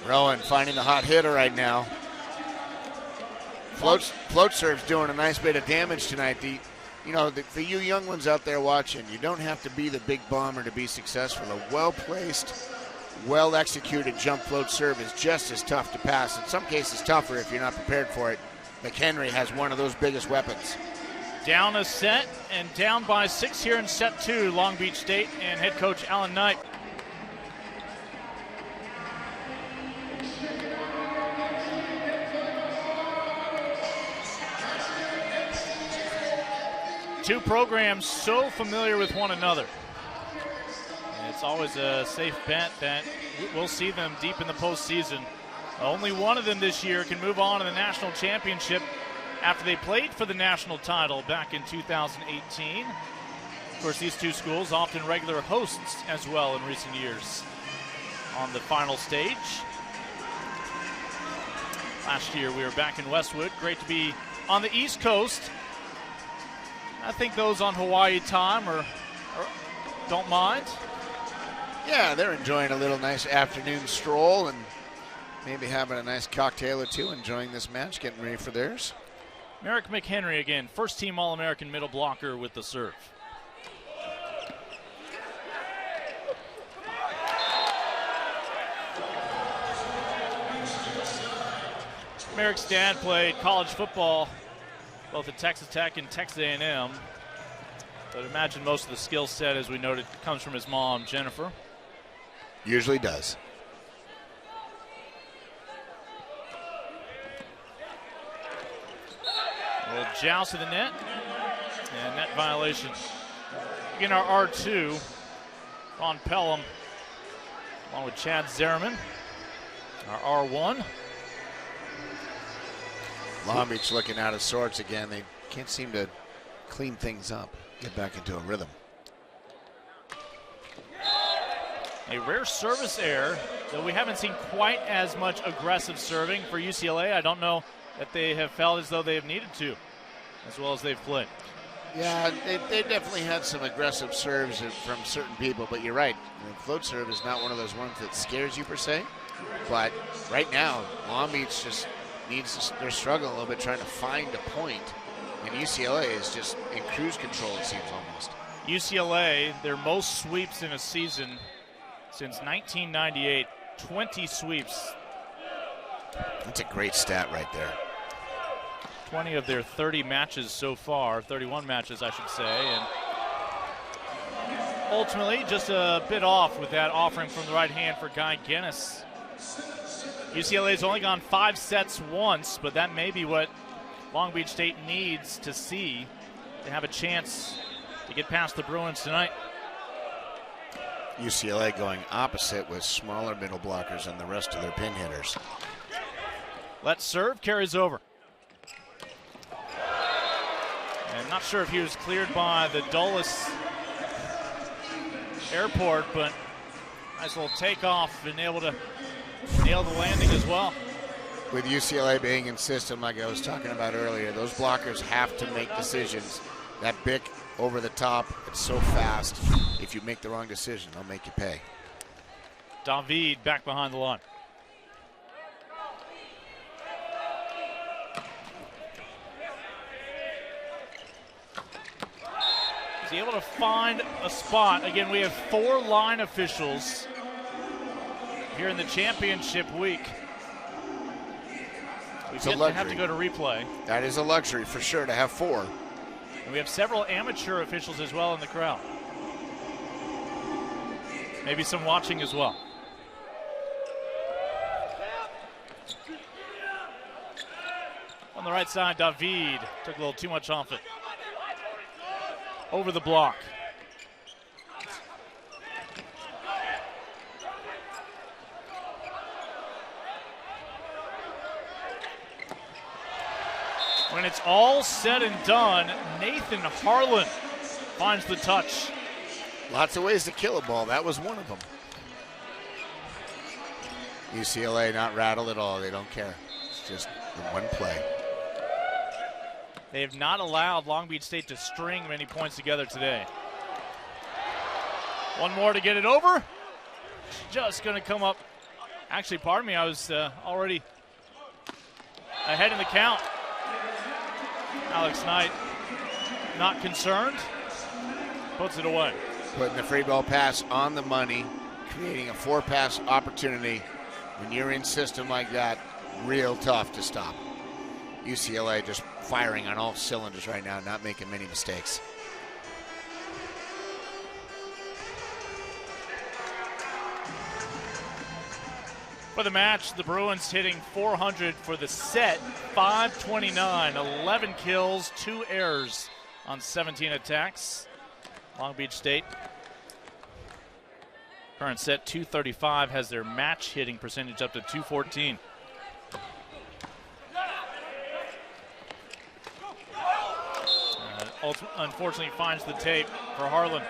Rowan finding the hot hitter right now. Float serve's doing a nice bit of damage tonight. For you young ones out there watching, you don't have to be the big bomber to be successful. A well-placed, well-executed jump float serve is just as tough to pass. In some cases tougher if you're not prepared for it. McHenry has one of those biggest weapons. Down a set and down by 6 here in set 2, Long Beach State and head coach Allen Knight. Two programs so familiar with one another. And it's always a safe bet that we'll see them deep in the postseason. Only one of them this year can move on to the national championship after they played for the national title back in 2018. Of course, these two schools often regular hosts as well in recent years on the final stage. Last year we were back in Westwood. Great to be on the East Coast. I think those on Hawaii time or don't mind. Yeah, they're enjoying a little nice afternoon stroll and maybe having a nice cocktail or two, enjoying this match, getting ready for theirs. Merrick McHenry again, first team All-American middle blocker with the serve. Merrick's dad played college football both at Texas Tech and Texas A&M. But imagine most of the skill set, as we noted, comes from his mom, Jennifer. Usually does. A little joust to the net. And net violation. Again, our R2, Ron Pelham, along with Chad Zerman. Our R1. Long Beach looking out of sorts again. They can't seem to clean things up, get back into a rhythm. A rare service error, though we haven't seen quite as much aggressive serving for UCLA. I don't know that they have felt as though they have needed to, as well as they've played. Yeah, they definitely had some aggressive serves from certain people, but you're right. The float serve is not one of those ones that scares you per se. But right now, Long Beach just they're struggling a little bit trying to find a point, and UCLA is just in cruise control, it seems almost. UCLA, their most sweeps in a season since 1998, 20 sweeps. That's a great stat right there. 20 of their 30 matches so far, 31 matches, I should say. And ultimately, just a bit off with that offering from the right hand for Guy Guinness. UCLA's only gone 5 sets once, but that may be what Long Beach State needs to see to have a chance to get past the Bruins tonight. UCLA going opposite with smaller middle blockers than the rest of their pin hitters. Let's serve, carries over. And not sure if he was cleared by the Dulles Airport, but nice little takeoff and able to nail the landing as well. With UCLA being in system, like I was talking about earlier, those blockers have to make decisions. That Bick over the top, it's so fast. If you make the wrong decision, they'll make you pay. David back behind the line. Is he able to find a spot? Again, we have 4 line officials here in the championship week. We have to go to replay. That is a luxury for sure to have 4. And we have several amateur officials as well in the crowd. Maybe some watching as well. On the right side, David took a little too much off it. Over the block. When it's all said and done, Nathan Harlan finds the touch. Lots of ways to kill a ball. That was one of them. UCLA not rattled at all. They don't care. It's just one play. They have not allowed Long Beach State to string many points together today. One more to get it over. Just going to come up. Actually, pardon me, I was already ahead in the count. Alex Knight not concerned. Puts it away. Putting the free ball pass on the money, creating a 4-pass opportunity. When you're in system like that, real tough to stop. UCLA just firing on all cylinders right now, not making many mistakes. For the match, the Bruins hitting .400 for the set, 529, 11 kills, 2 errors on 17 attacks. Long Beach State, current set 235, has their match hitting percentage up to 214. Unfortunately finds the tape for Harlan.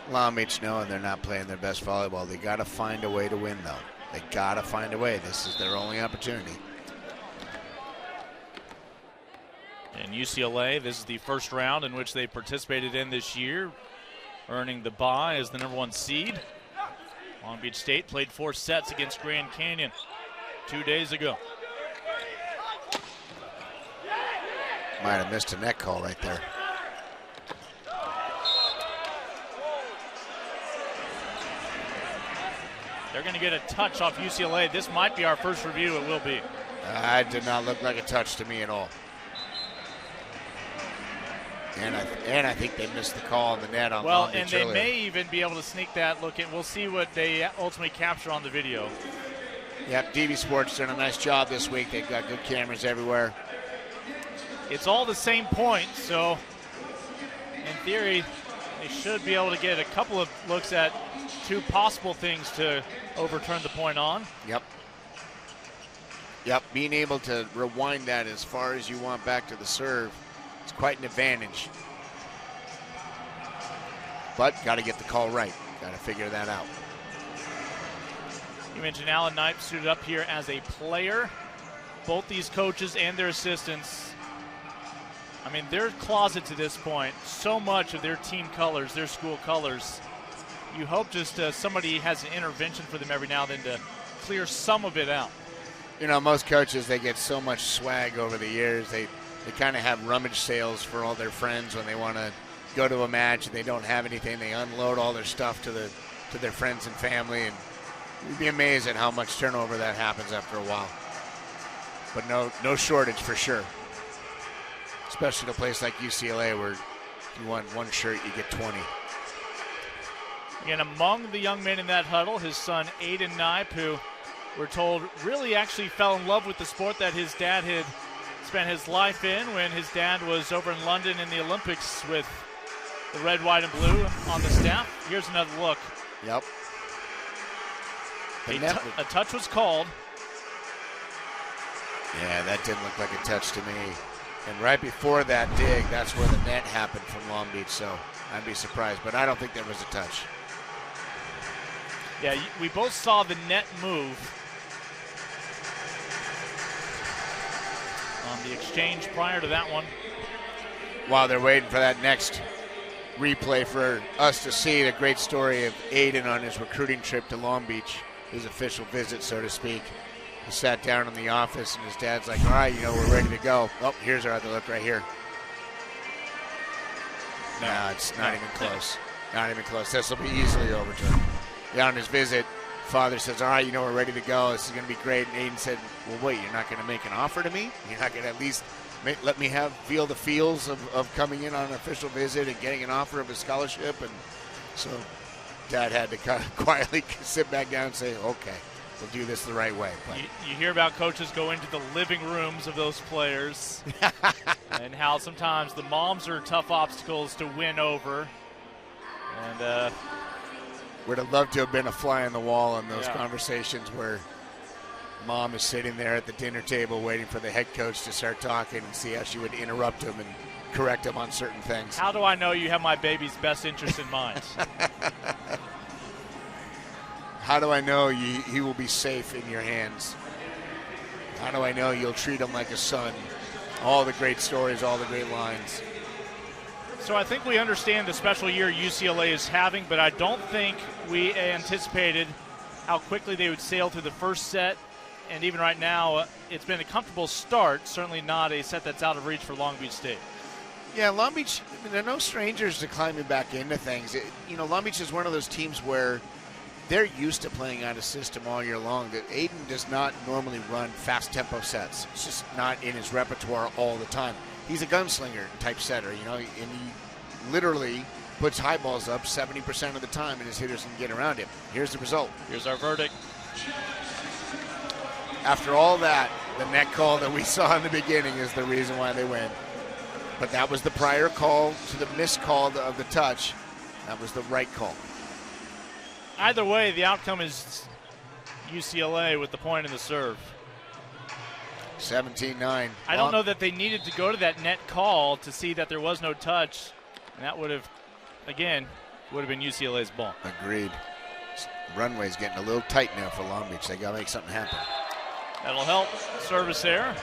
Long Beach knowing they're not playing their best volleyball. They got to find a way to win, though. They got to find a way. This is their only opportunity. And UCLA, this is the first round in which they participated in this year, earning the bye as the #1 seed. Long Beach State played 4 sets against Grand Canyon 2 days ago. Might have missed a net call right there. They're going to get a touch off UCLA. This might be our first review. It will be. That did not look like a touch to me at all. And I think they missed the call on the net on Long Beach and they earlier. may even be able to sneak that look in. We'll see what they ultimately capture on the video. Yep, DB Sports doing a nice job this week. They've got good cameras everywhere. It's all the same point, so in theory, they should be able to get a couple of looks at 2 possible things to overturn the point on. Yep. Yep, being able to rewind that as far as you want back to the serve, it's quite an advantage. But got to get the call right. Got to figure that out. You mentioned Alan Knight suited up here as a player. Both these coaches and their assistants, I mean, their closet to this point, so much of their team colors, their school colors. You hope just somebody has an intervention for them every now and then to clear some of it out. You know, most coaches, they get so much swag over the years. They kind of have rummage sales for all their friends when they want to go to a match and they don't have anything. They unload all their stuff to their friends and family, and you'd be amazed at how much turnover that happens after a while. But no shortage for sure. Especially at a place like UCLA where if you want one shirt, you get 20. Again, among the young men in that huddle, his son Aiden Knipe, who we're told really actually fell in love with the sport that his dad had spent his life in when his dad was over in London in the Olympics with the red, white, and blue on the staff. Here's another look. Yep. A touch was called. Yeah, that didn't look like a touch to me. And right before that dig, that's where the net happened from Long Beach, so I'd be surprised. But I don't think there was a touch. Yeah, we both saw the net move on the exchange prior to that one. While they're waiting for that next replay for us to see the great story of Aiden on his recruiting trip to Long Beach, his official visit, so to speak. He sat down in the office, and his dad's like, all right, we're ready to go. Oh, here's our other look right here. No, it's not even close. Not even close. This will be easily overturned. Yeah, on his visit, father says, all right, we're ready to go. This is going to be great. And Aiden said, well, wait, you're not going to make an offer to me? You're not going to at least let me feel the feels of coming in on an official visit and getting an offer of a scholarship? And so Dad had to kind of quietly sit back down and say, okay, we'll do this the right way. But you hear about coaches go into the living rooms of those players and how sometimes the moms are tough obstacles to win over. And would have loved to have been a fly on the wall in those conversations where mom is sitting there at the dinner table waiting for the head coach to start talking and see how she would interrupt him and correct him on certain things. How do I know you have my baby's best interest in mind? How do I know he will be safe in your hands? How do I know you'll treat him like a son? All the great stories, all the great lines. So I think we understand the special year UCLA is having, but I don't think we anticipated how quickly they would sail through the first set. And even right now, it's been a comfortable start, certainly not a set that's out of reach for Long Beach State. Yeah, Long Beach, they're no strangers to climbing back into things. Long Beach is one of those teams where they're used to playing out a system all year long. That Aiden does not normally run fast tempo sets. It's just not in his repertoire all the time. He's a gunslinger type setter, and he literally puts high balls up 70% of the time, and his hitters can get around him. Here's the result. Here's our verdict. After all that, the net call that we saw in the beginning is the reason why they win. But that was the prior call to the missed call of the touch. That was the right call. Either way, the outcome is UCLA with the point in the serve. 17-9. I don't know that they needed to go to that net call to see that there was no touch. And that would have, again, been UCLA's ball. Agreed. Runway's getting a little tight now for Long Beach. They got to make something happen. That'll help. Service error.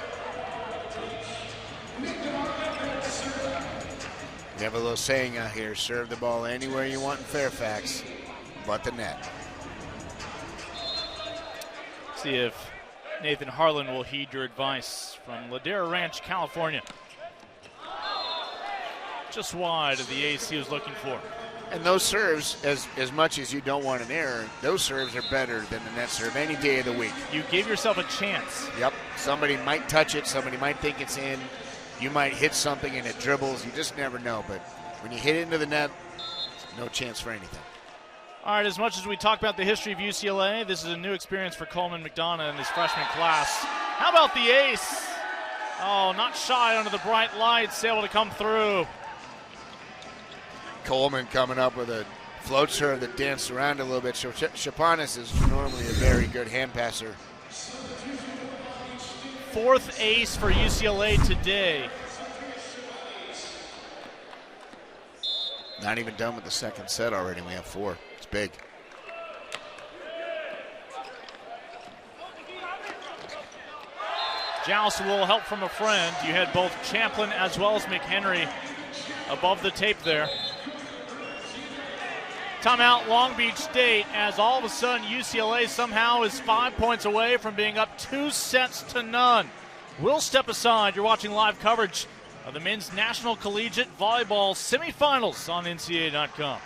We have a little saying out here, serve the ball anywhere you want in Fairfax, but the net. See if Nathan Harlan will heed your advice from Ladera Ranch, California. Just wide of the ace he was looking for. And those serves, as much as you don't want an error, those serves are better than the net serve any day of the week. You give yourself a chance. Yep. Somebody might touch it. Somebody might think it's in. You might hit something and it dribbles. You just never know. But when you hit it into the net, no chance for anything. All right, as much as we talk about the history of UCLA, this is a new experience for Coleman McDonough and his freshman class. How about the ace? Oh, not shy under the bright lights, able to come through. Coleman coming up with a float serve that danced around a little bit. Chapanis is normally a very good hand passer. Fourth ace for UCLA today. Not even done with the second set already. We have 4. It's big. Joust, a little help from a friend. You had both Champlin as well as McHenry above the tape there. Timeout Long Beach State, as all of a sudden UCLA somehow is 5 points away from being up 2-0. We'll step aside. You're watching live coverage of the men's National Collegiate Volleyball semifinals on NCAA.com.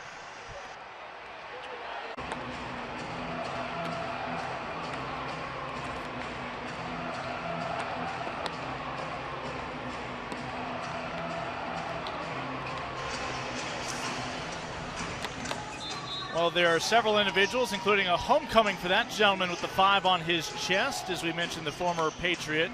Well, there are several individuals, including a homecoming for that gentleman with the 5 on his chest. As we mentioned, the former Patriot.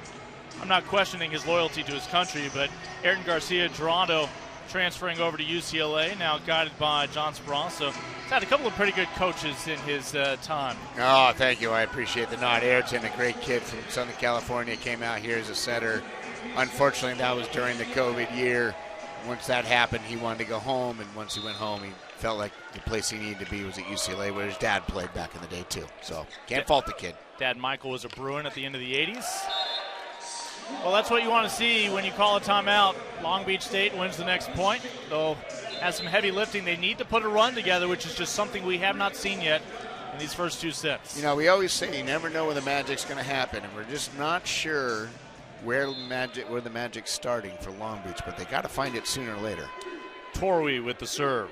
I'm not questioning his loyalty to his country, but Ayrton Garcia Dorado transferring over to UCLA, now guided by John Spross. So he's had a couple of pretty good coaches in his time. Oh, thank you. I appreciate the nod. Ayrton, a great kid from Southern California, came out here as a setter. Unfortunately, that was during the COVID year. Once that happened, he wanted to go home, and once he went home, he felt like the place he needed to be was at UCLA, where his dad played back in the day, too. So can't fault the kid. Dad Michael was a Bruin at the end of the 80s. Well, that's what you want to see when you call a timeout. Long Beach State wins the next point. Though has some heavy lifting. They need to put a run together, which is just something we have not seen yet in these first 2 sets. You know, we always say you never know when the magic's going to happen, and we're just not sure where the magic's starting for Long Beach, but they got to find it sooner or later. Torwey with the serve.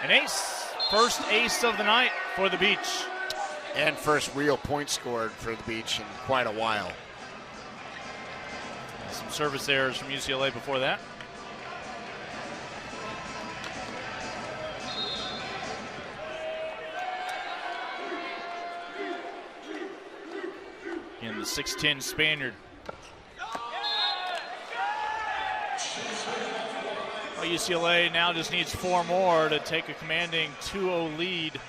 An ace. First ace of the night for the Beach. And first real point scored for the Beach in quite a while. Some service errors from UCLA before that. And the 6'10" Spaniard. Well, UCLA now just needs 4 more to take a commanding 2-0 lead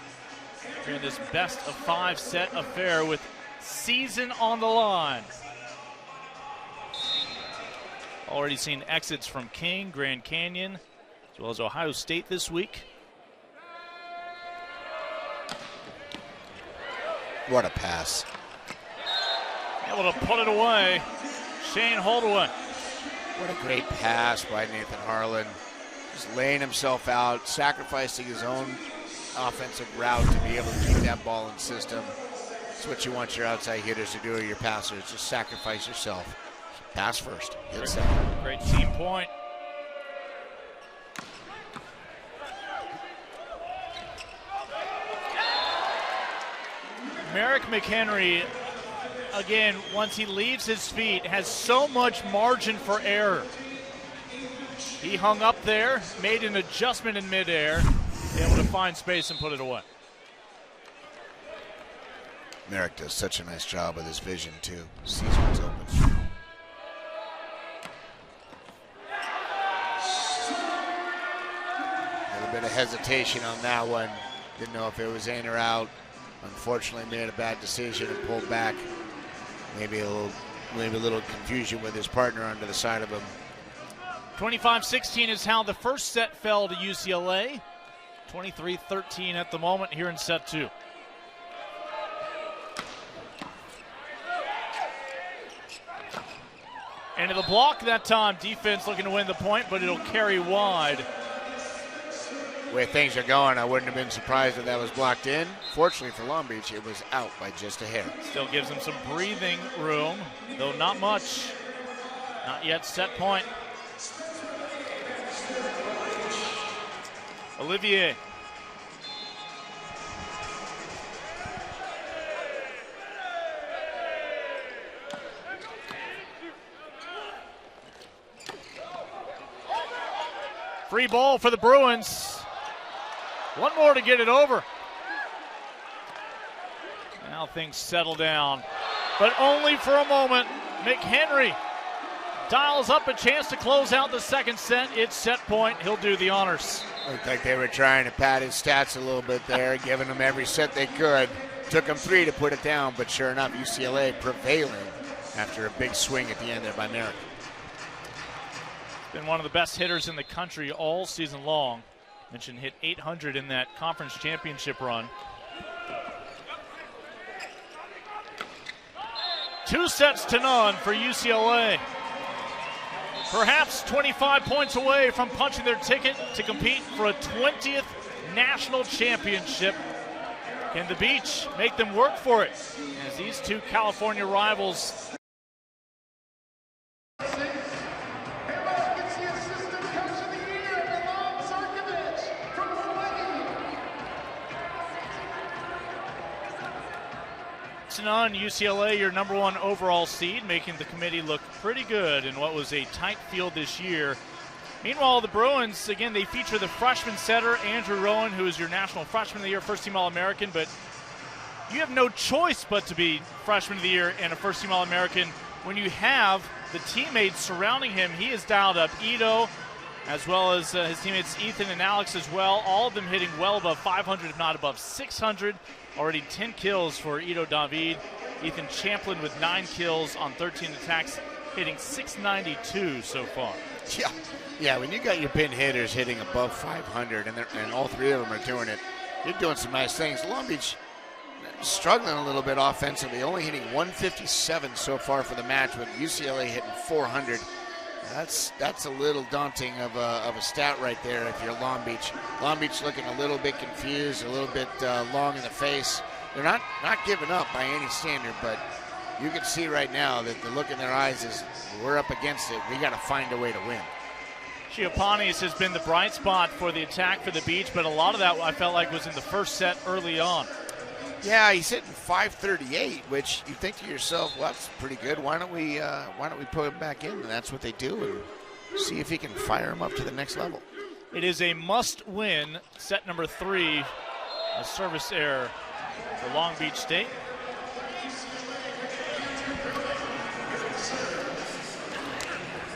in this best-of-5 set affair with season on the line. Already seen exits from King, Grand Canyon, as well as Ohio State this week. What a pass. Able to put it away. Shane Holdaway. What a great pass by Nathan Harlan. Just laying himself out, sacrificing his own offensive route to be able to keep that ball in system. That's what you want your outside hitters to do, or your passers. Just sacrifice yourself. Pass first, hit second. Great team point. Merrick McHenry, again, once he leaves his feet, has so much margin for error. He hung up there, made an adjustment in midair, able to find space and put it away. Merrick does such a nice job with his vision, too. Sees what's open. A little bit of hesitation on that one. Didn't know if it was in or out. Unfortunately, made a bad decision and pulled back. Maybe a little confusion with his partner under the side of him. 25-16 is how the first set fell to UCLA. 23-13 at the moment here in set 2. Into the block that time. Defense looking to win the point, but it'll carry wide. The way things are going, I wouldn't have been surprised if that was blocked in. Fortunately for Long Beach, it was out by just a hair. Still gives them some breathing room, though not much. Not yet set point. Olivier. Free ball for the Bruins. One more to get it over. Now things settle down, but only for a moment. McHenry dials up a chance to close out the second set. It's set point. He'll do the honors. Looked like they were trying to pad his stats a little bit there, giving them every set they could. Took them 3 to put it down, but sure enough, UCLA prevailing after a big swing at the end there by Merrick. Been one of the best hitters in the country all season long. Mentioned hit 800 in that conference championship run. 2-0 for UCLA. Perhaps 25 points away from punching their ticket to compete for a 20th national championship. Can the Beach make them work for it as these two California rivals to none, UCLA, your #1 overall seed, making the committee look pretty good in what was a tight field this year. Meanwhile, the Bruins, again, they feature the freshman setter, Andrew Rowan, who is your National Freshman of the Year, first-team All-American, but you have no choice but to be Freshman of the Year and a first-team All-American when you have the teammates surrounding him. He has dialed up Ito, as well as his teammates Ethan and Alex as well, all of them hitting well above 500, if not above 600. Already 10 kills for Ito David. Ethan Champlin with 9 kills on 13 attacks, hitting .692 so far. Yeah, when you got your pin hitters hitting above 500, and all three of them are doing it, you're doing some nice things. Long Beach struggling a little bit offensively, only hitting 157 so far for the match, with UCLA hitting 400. That's a little daunting of a stat right there if you're Long Beach. Long Beach looking a little bit confused, a little bit long in the face. They're not giving up by any standard, but you can see right now that the look in their eyes is, we're up against it. We got to find a way to win. Chiapanis has been the bright spot for the attack for the Beach, but a lot of that I felt like was in the first set early on. Yeah, he's hitting .538, which you think to yourself, well, that's pretty good. Why don't we put him back in? And that's what they do, and see if he can fire him up to the next level. It is a must-win set number 3, a service error for Long Beach State.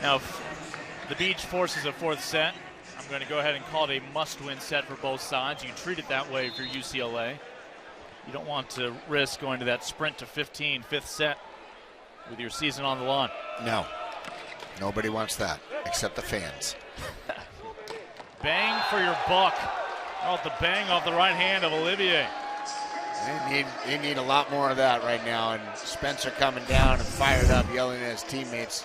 Now, if the Beach forces a 4th set, I'm going to go ahead and call it a must-win set for both sides. You can treat it that way if you're UCLA. You don't want to risk going to that sprint to 15, 5th set with your season on the line. No, nobody wants that except the fans. Bang for your buck. Oh, the bang off the right hand of Olivier. They need a lot more of that right now, and Spencer coming down and fired up, yelling at his teammates.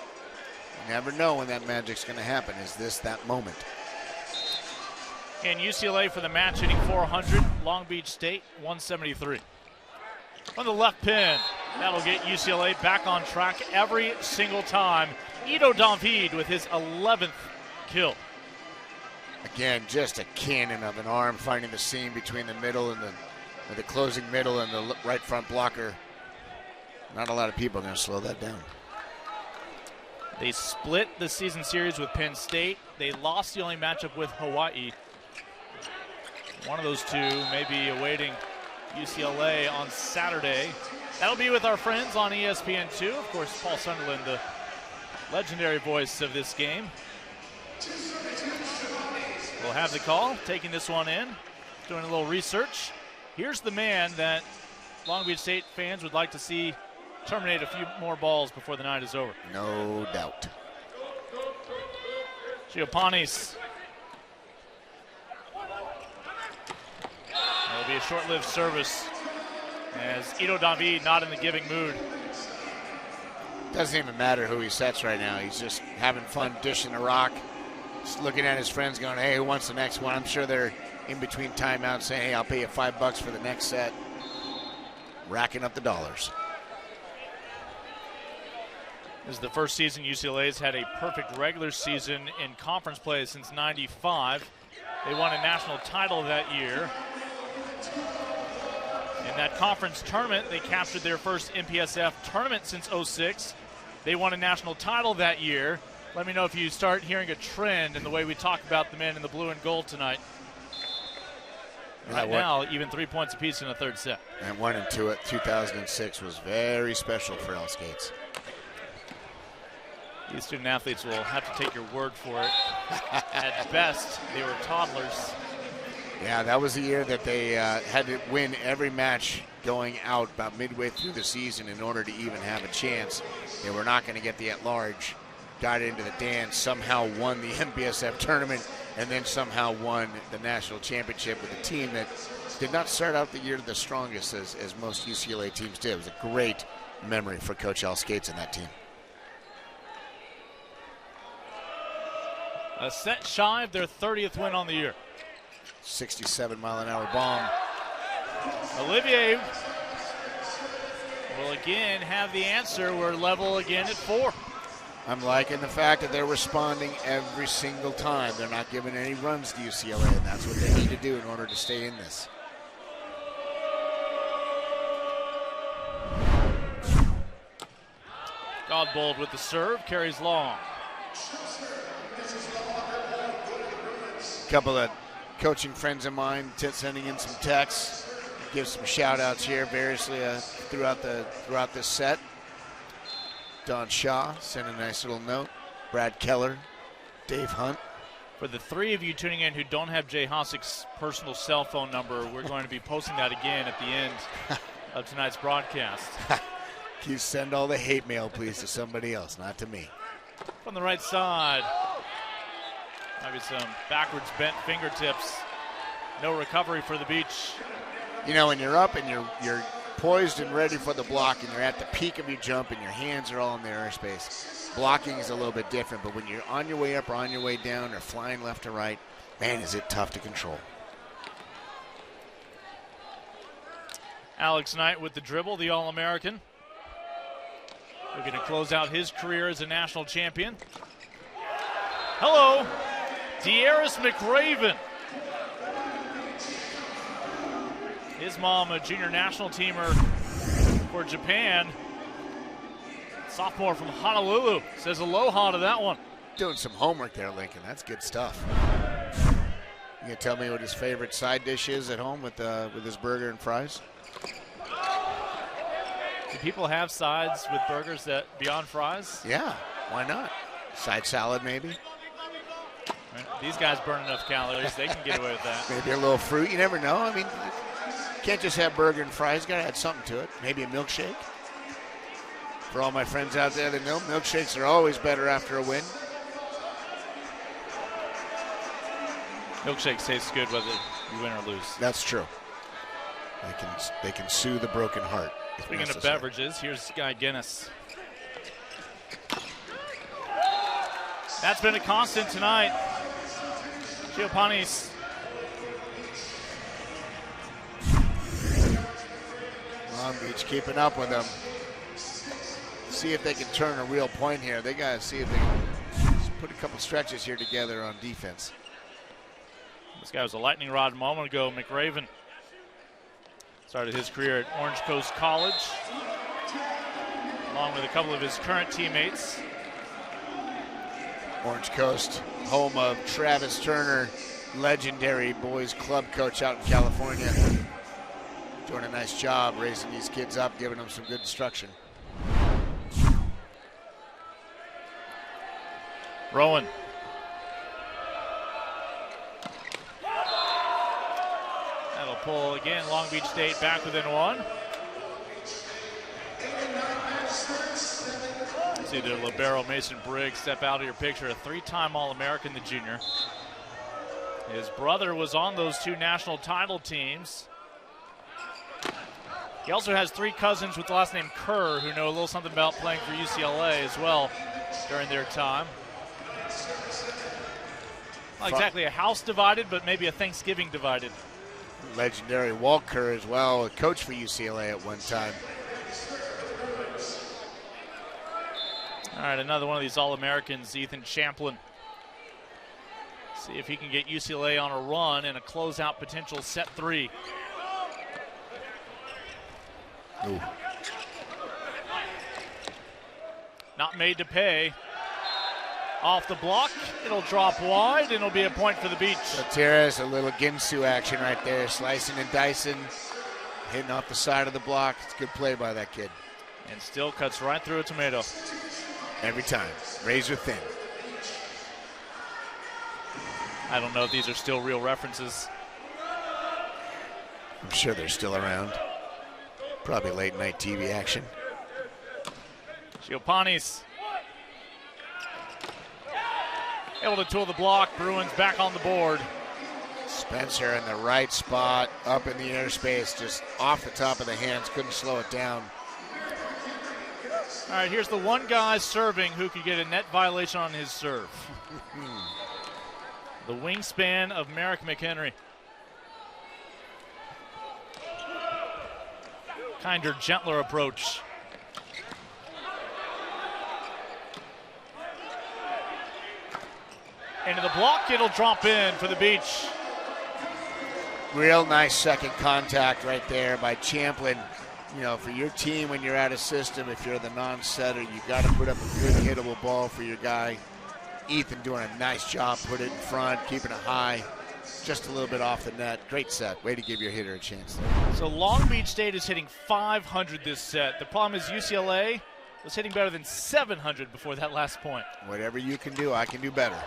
You never know when that magic's going to happen. Is this that moment? And UCLA for the match hitting 400, Long Beach State 173. On the left pin, that'll get UCLA back on track every single time. Ito David with his 11th kill. Again, just a cannon of an arm finding the seam between the middle and the closing middle and the right front blocker. Not a lot of people are going to slow that down. They split the season series with Penn State. They lost the only matchup with Hawaii. One of those two may be awaiting UCLA on Saturday. That'll be with our friends on ESPN2. Of course, Paul Sunderland, the legendary voice of this game. We'll have the call, taking this one in, doing a little research. Here's the man that Long Beach State fans would like to see terminate a few more balls before the night is over. No doubt. Chiapanis. It'll be a short-lived service as Ito David not in the giving mood. Doesn't even matter who he sets right now. He's just having fun dishing a rock. Just looking at his friends going, hey, who wants the next one? I'm sure they're in between timeouts saying, hey, I'll pay you $5 for the next set. Racking up the dollars. This is the first season UCLA's had a perfect regular season in conference play since '95. They won a national title that year. In that conference tournament, they captured their first MPSF tournament since '06. They won a national title that year. Let me know if you start hearing a trend in the way we talk about the men in the blue and gold tonight. Right now, even 3 points apiece in the 3rd set. And 1 and 2 at 2006 was very special for El Skates. These student athletes will have to take your word for it. At best, they were toddlers. Yeah, that was the year that they had to win every match going out about midway through the season in order to even have a chance. They were not going to get the at-large. Got into the dance, somehow won the MPSF tournament, and then somehow won the national championship with a team that did not start out the year the strongest as most UCLA teams did. It was a great memory for Coach Al Skates and that team. A set shy of their 30th win on the year. 67-mile-an-hour bomb. Olivier will again have the answer. We're level again at 4. I'm liking the fact that they're responding every single time. They're not giving any runs to UCLA, and that's what they need to do in order to stay in this. Godbold with the serve, carries long. A couple of coaching friends of mine sending in some texts. Give some shout outs here variously throughout this set. Don Shaw sent a nice little note. Brad Keller, Dave Hunt. For the three of you tuning in who don't have Jay Hossick's personal cell phone number, we're going to be posting that again at the end of tonight's broadcast. Can you send all the hate mail, please, to somebody else, not to me. From the right side, maybe some backwards bent fingertips. No recovery for the Beach. You know, when you're up and you're poised and ready for the block and you're at the peak of your jump and your hands are all in the airspace, blocking is a little bit different, but when you're on your way up or on your way down or flying left to right, man, is it tough to control. Alex Knight with the dribble, the All-American. Looking to close out his career as a national champion. Hello, De'Aris McRaven. His mom, a junior national teamer for Japan. Sophomore from Honolulu. Says aloha to that one. Doing some homework there, Lincoln. That's good stuff. You gonna tell me what his favorite side dish is at home with his burger and fries? Do people have sides with burgers that beyond fries? Yeah, why not? Side salad, maybe? Right. These guys burn enough calories, they can get away with that. Maybe a little fruit, you never know. I mean, you can't just have burger and fries, gotta add something to it. Maybe a milkshake. For all my friends out there that know, milkshakes are always better after a win. Milkshakes taste good whether you win or lose. That's true. They can soothe the broken heart. Speaking of beverages, here's Guy Guinness. That's been a constant tonight. Chiopanis. Long Beach keeping up with them. See if they can turn a real point here. They got to see if they can put a couple stretches here together on defense. This guy was a lightning rod a moment ago. McRaven started his career at Orange Coast College, along with a couple of his current teammates. Orange Coast, home of Travis Turner, legendary boys club coach out in California. Doing a nice job raising these kids up, giving them some good instruction. Rowan. That'll pull again. Long Beach State back within one. See the libero Mason Briggs step out of your picture, a three-time All-American, the junior. His brother was on those two national title teams. He also has three cousins with the last name Kerr who know a little something about playing for UCLA as well during their time. Not exactly a house divided, but maybe a Thanksgiving divided. Legendary Walt Kerr as well, a coach for UCLA at one time. All right, another one of these All-Americans, Ethan Champlin. See if he can get UCLA on a run and a closeout potential set three. Ooh. Not made to pay. Off the block, it'll drop wide, and it'll be a point for the Beach. Gutierrez, a little Ginsu action right there, slicing and dicing, hitting off the side of the block. It's a good play by that kid. And still cuts right through a tomato. Every time, razor thin. I don't know if these are still real references. I'm sure they're still around. Probably late night TV action. Chiopanis able to tool the block. Bruins back on the board. Spencer in the right spot, up in the airspace, just off the top of the hands, couldn't slow it down. All right, here's the one guy serving who could get a net violation on his serve. The wingspan of Merrick McHenry. Kinder, gentler approach. Into the block, it'll drop in for the Beach. Real nice second contact right there by Champlin. you know, for your team when you're out of system, if you're the non-setter, you got to put up a good hittable ball for your guy. Ethan doing a nice job, put it in front, keeping it high, just a little bit off the net. Great set. Way to give your hitter a chance there. So Long Beach State is hitting 500 this set. The problem is UCLA was hitting better than 700 before that last point. Whatever you can do, I can do better.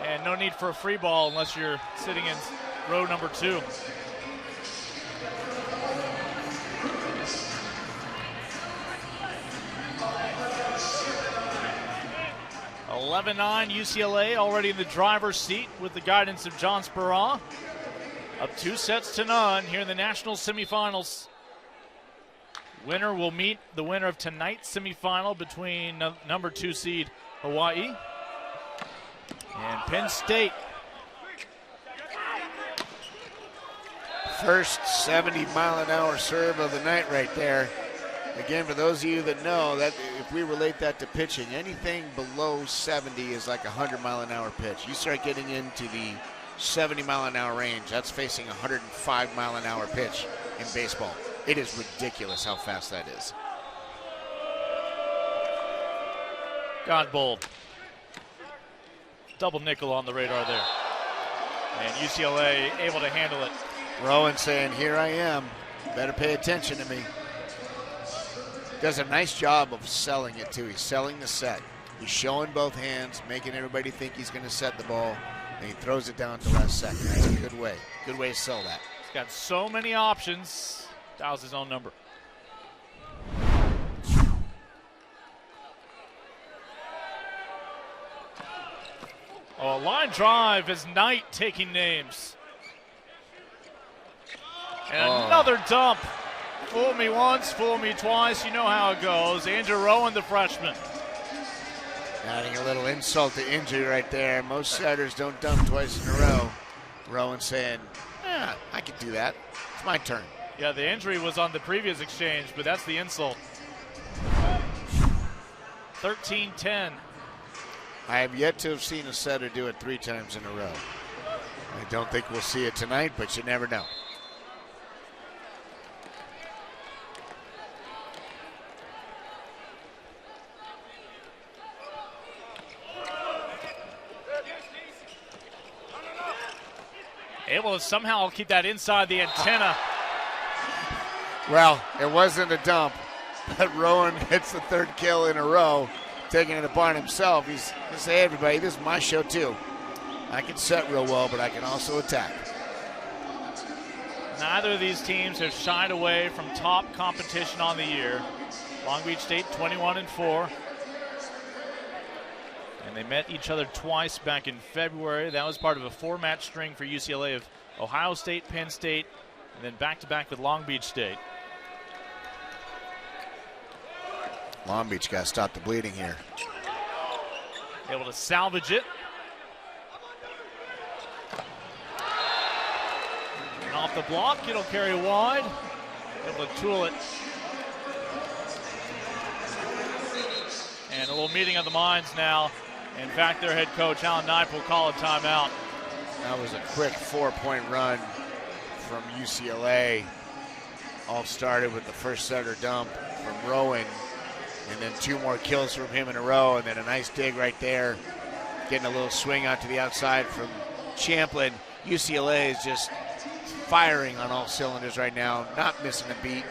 And no need for a free ball unless you're sitting in row number 2. (11-9) UCLA already in the driver's seat with the guidance of John Speraw. Up 2-0 here in the national semifinals. Winner will meet the winner of tonight's semifinal between number 2 seed Hawaii and Penn State. First 70-mile-an-hour serve of the night right there. Again, for those of you that know, that if we relate that to pitching, anything below 70 is like a 100-mile-an-hour pitch. You start getting into the 70-mile-an-hour range, that's facing a 105-mile-an-hour pitch in baseball. It is ridiculous how fast that is. God bold. Double nickel on the radar there. And UCLA able to handle it. Rowan saying, here I am. Better pay attention to me. Does a nice job of selling it, too. He's selling the set. He's showing both hands, making everybody think he's going to set the ball, and he throws it down to last second. That's a good way. Good way to sell that. He's got so many options. Dials his own number. Oh, a line drive as Knight taking names. And another dump. Fool me once, fool me twice. You know how it goes. Andrew Rowan, the freshman. Adding a little insult to injury right there. Most setters don't dump twice in a row. Rowan saying, I can do that. It's my turn. Yeah, the injury was on the previous exchange, but that's the insult. 13-10. I have yet to have seen a setter do it 3 times in a row. I don't think we'll see it tonight, but you never know. Able to somehow keep that inside the antenna. Well, it wasn't a dump, but Rowan hits the 3rd kill in a row, taking it upon himself. He's going to say, hey, everybody, this is my show too. I can set real well, but I can also attack. Neither of these teams have shied away from top competition on the year. Long Beach State 21-4. And they met each other twice back in February. That was part of a 4-match string for UCLA of Ohio State, Penn State, and then back-to-back with Long Beach State. Long Beach got to stop the bleeding here. Able to salvage it. And off the block, it'll carry wide. Able to tool it. And a little meeting of the minds now. In fact, their head coach, Alan Knipe, will call a timeout. That was a quick 4-point run from UCLA. All started with the first setter dump from Rowan, and then 2 more kills from him in a row, and then a nice dig right there. Getting a little swing out to the outside from Champlin. UCLA is just firing on all cylinders right now, not missing a beat.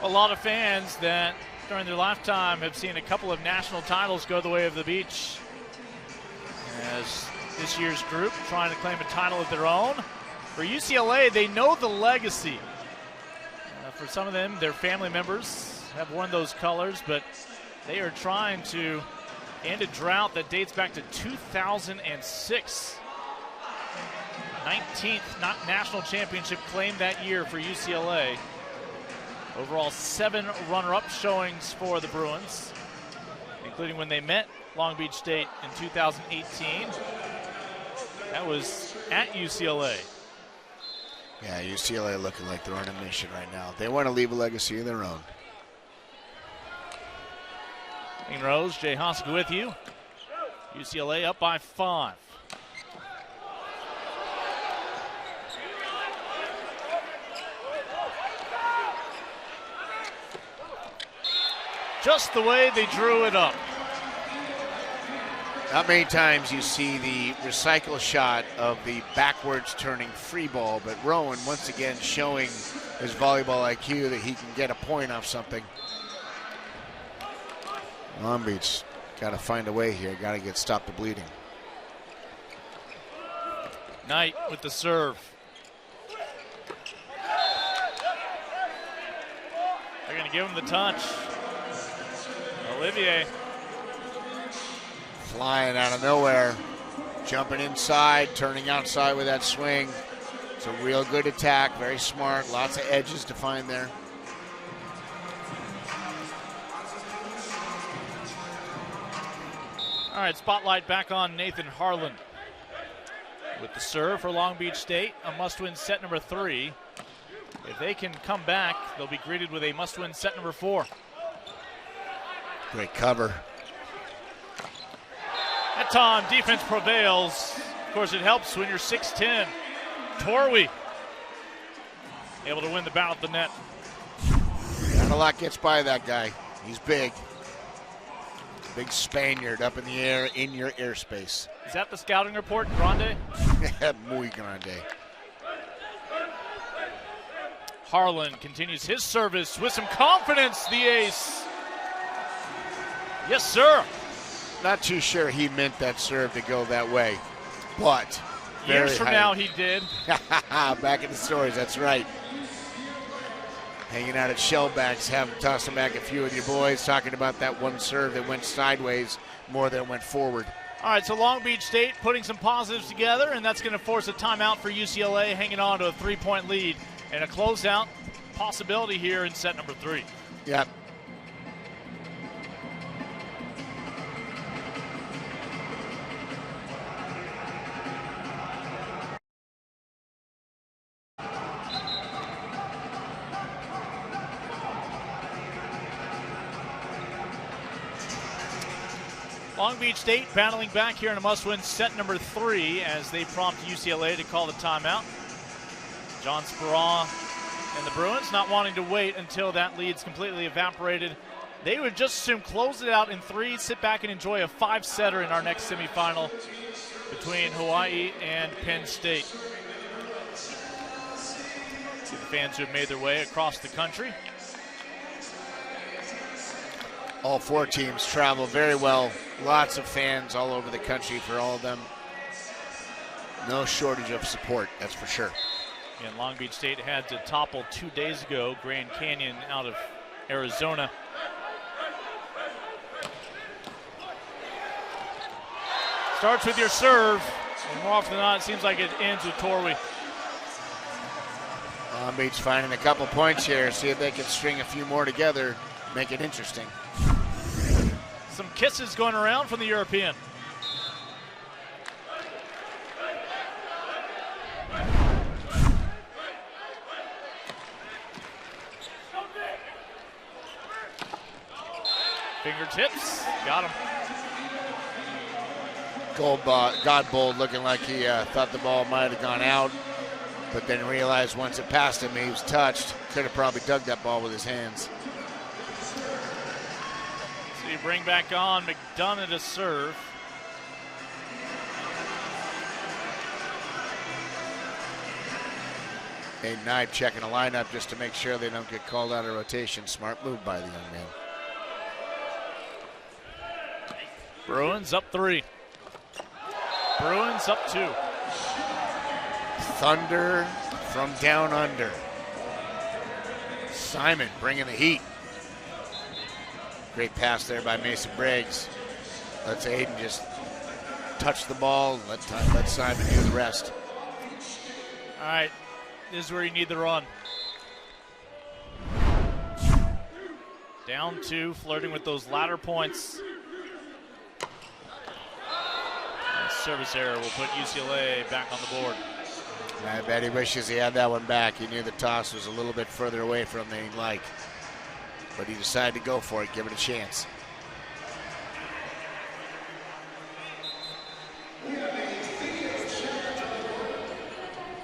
A lot of fans that during their lifetime have seen a couple of national titles go the way of the beach. As this year's group trying to claim a title of their own. For UCLA, they know the legacy. For some of them, their family members have worn those colors, but they are trying to end a drought that dates back to 2006. 19th national championship claimed that year for UCLA. Overall, 7 runner-up showings for the Bruins, including when they met Long Beach State in 2018. That was at UCLA. Yeah, UCLA looking like they're on a mission right now. They want to leave a legacy of their own. Green Rose, Jay Hossick with you. UCLA up by 5. Just the way they drew it up. Not many times you see the recycle shot of the backwards turning free ball, but Rowan once again showing his volleyball IQ that he can get a point off something. Long Beach got to find a way here, got to stop the bleeding. Knight with the serve. They're going to give him the touch. Olivier. Flying out of nowhere, jumping inside, turning outside with that swing. It's a real good attack, very smart, lots of edges to find there. All right, spotlight back on Nathan Harlan with the serve for Long Beach State, a must-win set number 3. If they can come back, they'll be greeted with a must-win set number 4. Great cover. That time, defense prevails. Of course, it helps when you're 6'10". Torwey able to win the battle at the net. Not a lot gets by that guy. He's big. Big Spaniard up in the air, in your airspace. Is that the scouting report, Grande? Muy grande. Harlan continues his service with some confidence, the ace. Yes, sir. Not too sure he meant that serve to go that way, but years from now he did. Back in the stories, that's right. Hanging out at Shellbacks, tossing back a few of your boys, talking about that one serve that went sideways more than went forward. All right, so Long Beach State putting some positives together, and that's going to force a timeout for UCLA, hanging on to a 3-point lead and a closeout possibility here in set number 3. Yep. Long Beach State battling back here in a must-win set number 3 as they prompt UCLA to call the timeout. John Speraw and the Bruins not wanting to wait until that lead's completely evaporated. They would just soon close it out in 3, sit back and enjoy a 5-setter in our next semifinal between Hawaii and Penn State. See the fans who have made their way across the country. All 4 teams travel very well. Lots of fans all over the country for all of them. No shortage of support, that's for sure. And Long Beach State had to topple 2 days ago Grand Canyon out of Arizona. Starts with your serve, and more often than not, it seems like it ends with Torwey. Long Beach finding a couple points here. See if they can string a few more together, make it interesting. Some kisses going around from the European. Fingertips, got him. Godbold looking like he thought the ball might have gone out, but then realized once it passed him, he was touched. Could have probably dug that ball with his hands. So you bring back on McDonough to serve. Nate Knight checking a lineup just to make sure they don't get called out of rotation. Smart move by the young man. Bruins up 3. Bruins up 2. Thunder from down under. Simon bringing the heat. Great pass there by Mason Briggs. Let's Aiden just touch the ball. Let Simon do the rest. All right, this is where you need the run. Down 2, flirting with those latter points. Service error will put UCLA back on the board. I bet he wishes he had that one back. He knew the toss was a little bit further away from than he'd like. But he decided to go for it, give it a chance.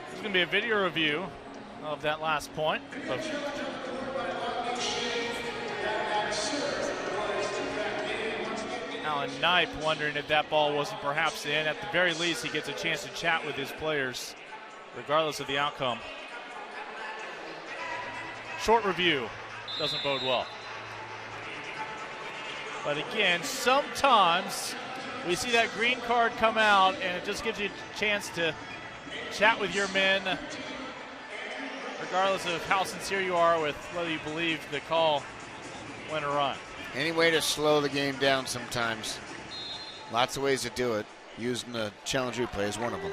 There's going to be a video review of that last point. Alan Knipe wondering if that ball wasn't perhaps in. At the very least, he gets a chance to chat with his players, regardless of the outcome. Short review doesn't bode well. But again, sometimes we see that green card come out, and it just gives you a chance to chat with your men, regardless of how sincere you are with whether you believe the call went or run. Any way to slow the game down sometimes. Lots of ways to do it. Using the challenge replay is one of them.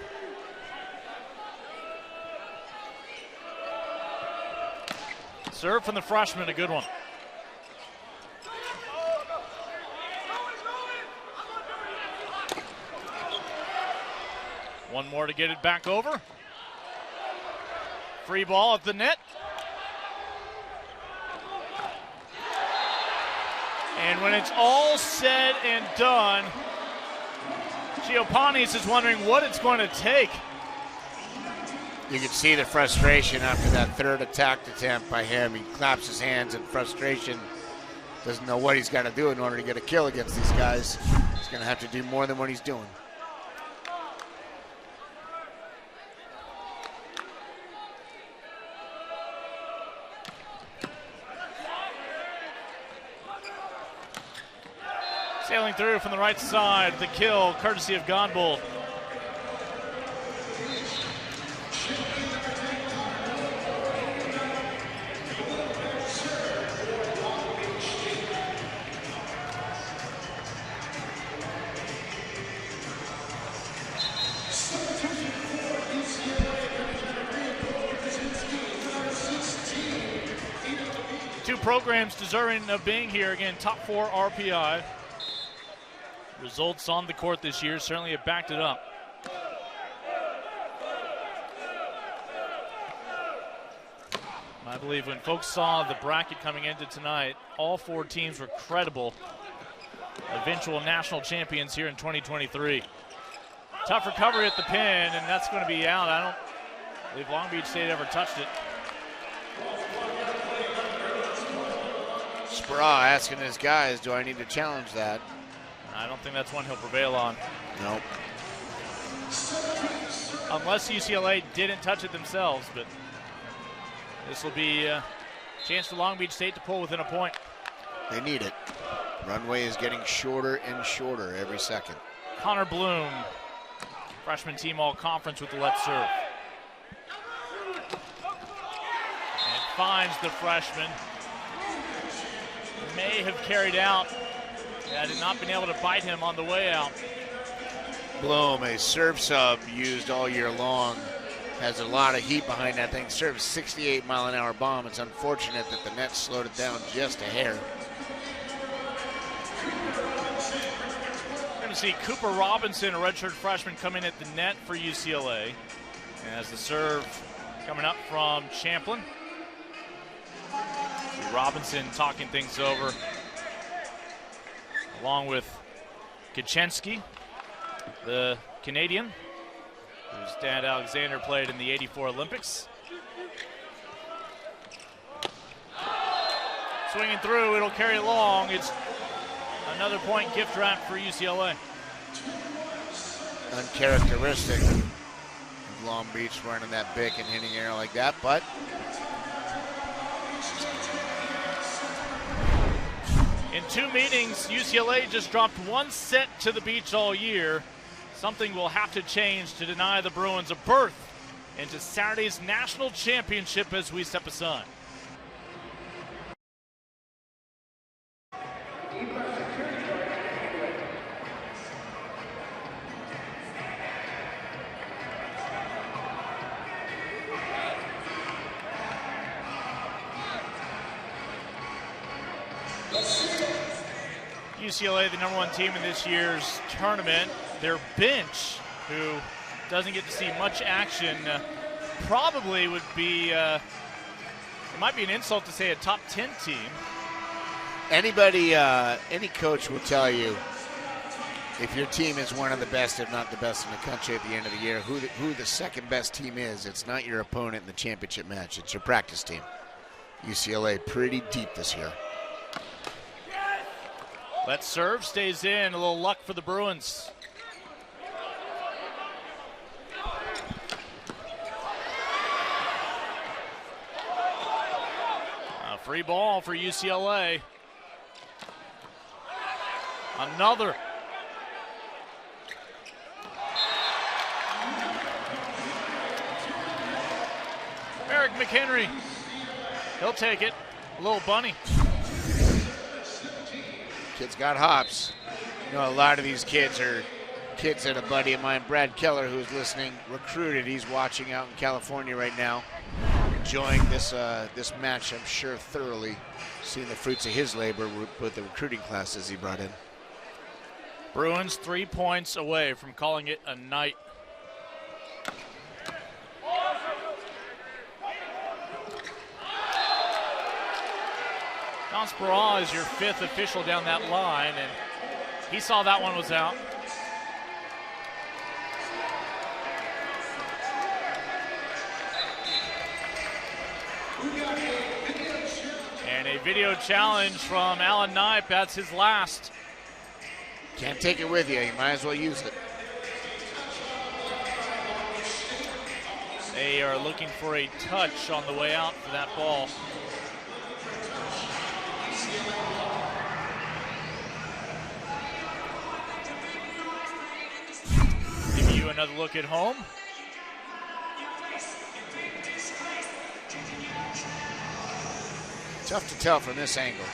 Serve from the freshman, a good one. One more to get it back over. Free ball at the net. And when it's all said and done, Giopanis is wondering what it's going to take. You can see the frustration after that third attack attempt by him. He claps his hands in frustration. Doesn't know what he's got to do in order to get a kill against these guys. He's going to have to do more than what he's doing. Sailing through from the right side, the kill courtesy of Gonbull. Two programs deserving of being here. Again, top 4 RPI. Results on the court this year certainly have backed it up. I believe when folks saw the bracket coming into tonight, all 4 teams were credible eventual national champions here in 2023. Tough recovery at the pin, and that's going to be out. I don't believe Long Beach State ever touched it. Speraw asking his guys, do I need to challenge that? I don't think that's one he'll prevail on. Nope. Unless UCLA didn't touch it themselves, but this will be a chance for Long Beach State to pull within a point. They need it. Runway is getting shorter and shorter every second. Connor Bloom, freshman team all-conference with the left serve. And finds the freshman. May have carried out. Had not been able to bite him on the way out. Bloom, a serve sub used all year long, has a lot of heat behind that thing. Serves 68-mile-an-hour bomb. It's unfortunate that the net slowed it down just a hair. We're going to see Cooper Robinson, a redshirt freshman, come in at the net for UCLA. As the serve coming up from Champlin. Robinson talking things over, along with Kaczynski, the Canadian, whose dad Alexander played in the '84 Olympics. Swinging through, it'll carry along. It's another point gift wrap for UCLA. Uncharacteristic of Long Beach running that big and hitting air like that, but in 2 meetings, UCLA just dropped 1 set to the beach all year. Something will have to change to deny the Bruins a berth into Saturday's national championship as we step aside. UCLA, the #1 team in this year's tournament. Their bench, who doesn't get to see much action probably would be, it might be an insult to say a top 10 team. Anybody, any coach will tell you if your team is one of the best, if not the best in the country at the end of the year, who the second best team is, it's not your opponent in the championship match. It's your practice team. UCLA pretty deep this year. That serve stays in. A little luck for the Bruins. A free ball for UCLA. Another. Eric McHenry. He'll take it. A little bunny. Kid's got hops. You know, a lot of these kids are kids that a buddy of mine, Brad Keller, who's listening, recruited. He's watching out in California right now, enjoying this match, I'm sure, thoroughly, seeing the fruits of his labor with the recruiting classes he brought in. Bruins 3 points away from calling it a night. Don Speraw is your 5th official down that line, and he saw that one was out. And a video challenge from Alan Knipe. That's his last. Can't take it with you. You might as well use it. They are looking for a touch on the way out for that ball. Give you another look at home. Tough to tell from this angle.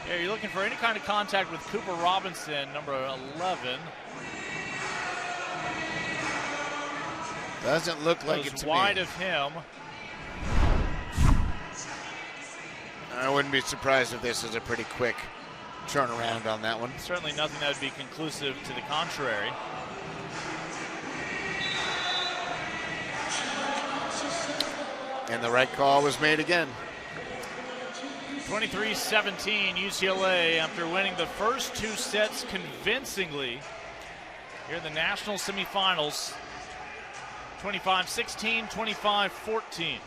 Yeah, you're looking for any kind of contact with Cooper Robinson, number 11. Doesn't look like it's wide of him. I wouldn't be surprised if this is a pretty quick turnaround on that one. Certainly nothing that would be conclusive to the contrary. And the right call was made again. 23-17 UCLA after winning the first 2 sets convincingly here in the national semifinals. 25-16, 25-14.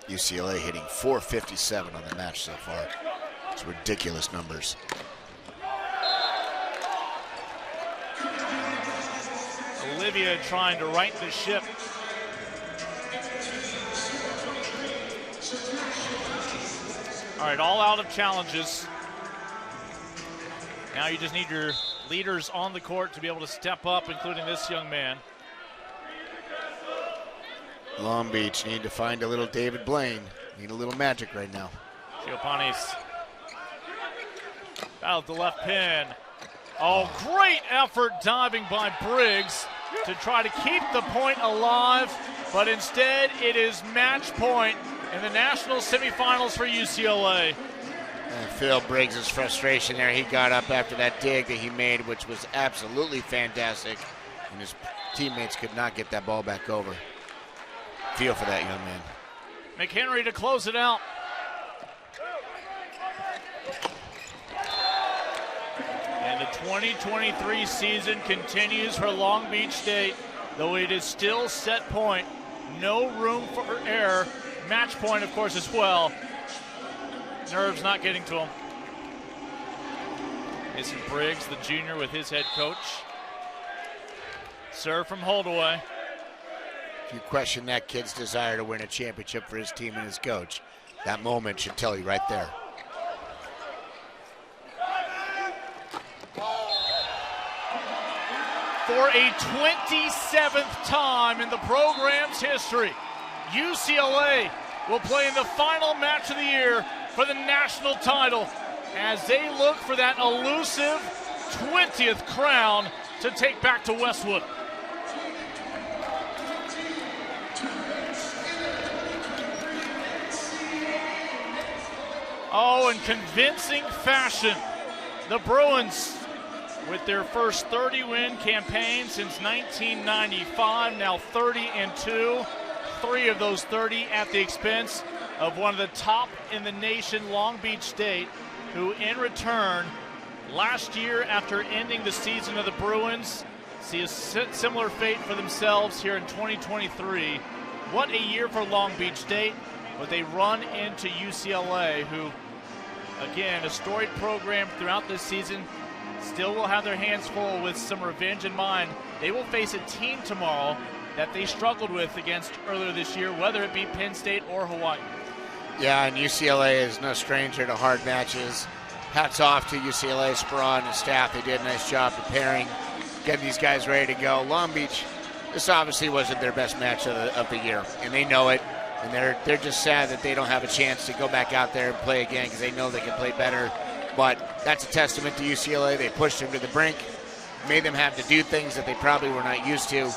UCLA hitting .457 on the match so far. It's ridiculous numbers. Olivia trying to right the ship. All right, all out of challenges. Now you just need your leaders on the court to be able to step up, including this young man. Long Beach need to find a little David Blaine. Need a little magic right now. Giopanis out the left pin. Oh, great effort diving by Briggs to try to keep the point alive, but instead it is match point in the national semifinals for UCLA. And feel Briggs' frustration there. He got up after that dig that he made, which was absolutely fantastic, and his teammates could not get that ball back over. Feel for that young man. McHenry to close it out. And the 2023 season continues for Long Beach State, though it is still set point. No room for error. Match point, of course, as well. Nerves not getting to him. Mason Briggs, the junior, with his head coach. Serve from Holdaway. If you question that kid's desire to win a championship for his team and his coach, that moment should tell you right there. For a 27th time in the program's history, UCLA will play in the final match of the year for the national title as they look for that elusive 20th crown to take back to Westwood. Oh, in convincing fashion, the Bruins with their first 30-win campaign since 1995, now 30-2. 3 of those 30 at the expense of one of the top in the nation, Long Beach State, who in return, last year after ending the season of the Bruins, see a similar fate for themselves here in 2023. What a year for Long Beach State, but they run into UCLA, who, again, a storied program throughout this season, still will have their hands full with some revenge in mind. They will face a team tomorrow that they struggled with against earlier this year, whether it be Penn State or Hawaii. Yeah, and UCLA is no stranger to hard matches. Hats off to UCLA, Sperron, and staff. They did a nice job preparing, getting these guys ready to go. Long Beach, this obviously wasn't their best match of the year, and they know it. And they're just sad that they don't have a chance to go back out there and play again, because they know they can play better. But that's a testament to UCLA. They pushed them to the brink, made them have to do things that they probably were not used to.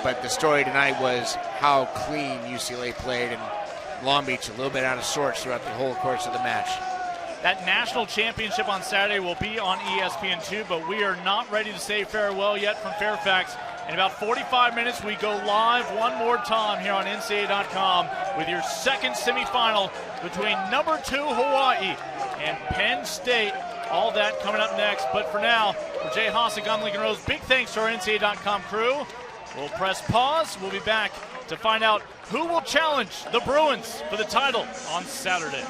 But the story tonight was how clean UCLA played, and Long Beach a little bit out of sorts throughout the whole course of the match. That national championship on Saturday will be on ESPN2, but we are not ready to say farewell yet from Fairfax. In about 45 minutes, we go live one more time here on NCAA.com with your second semifinal between number 2 Hawaii and Penn State. All that coming up next. But for now, for Jay Hossick on Lincoln Rose, big thanks to our NCAA.com crew. We'll press pause. We'll be back to find out who will challenge the Bruins for the title on Saturday.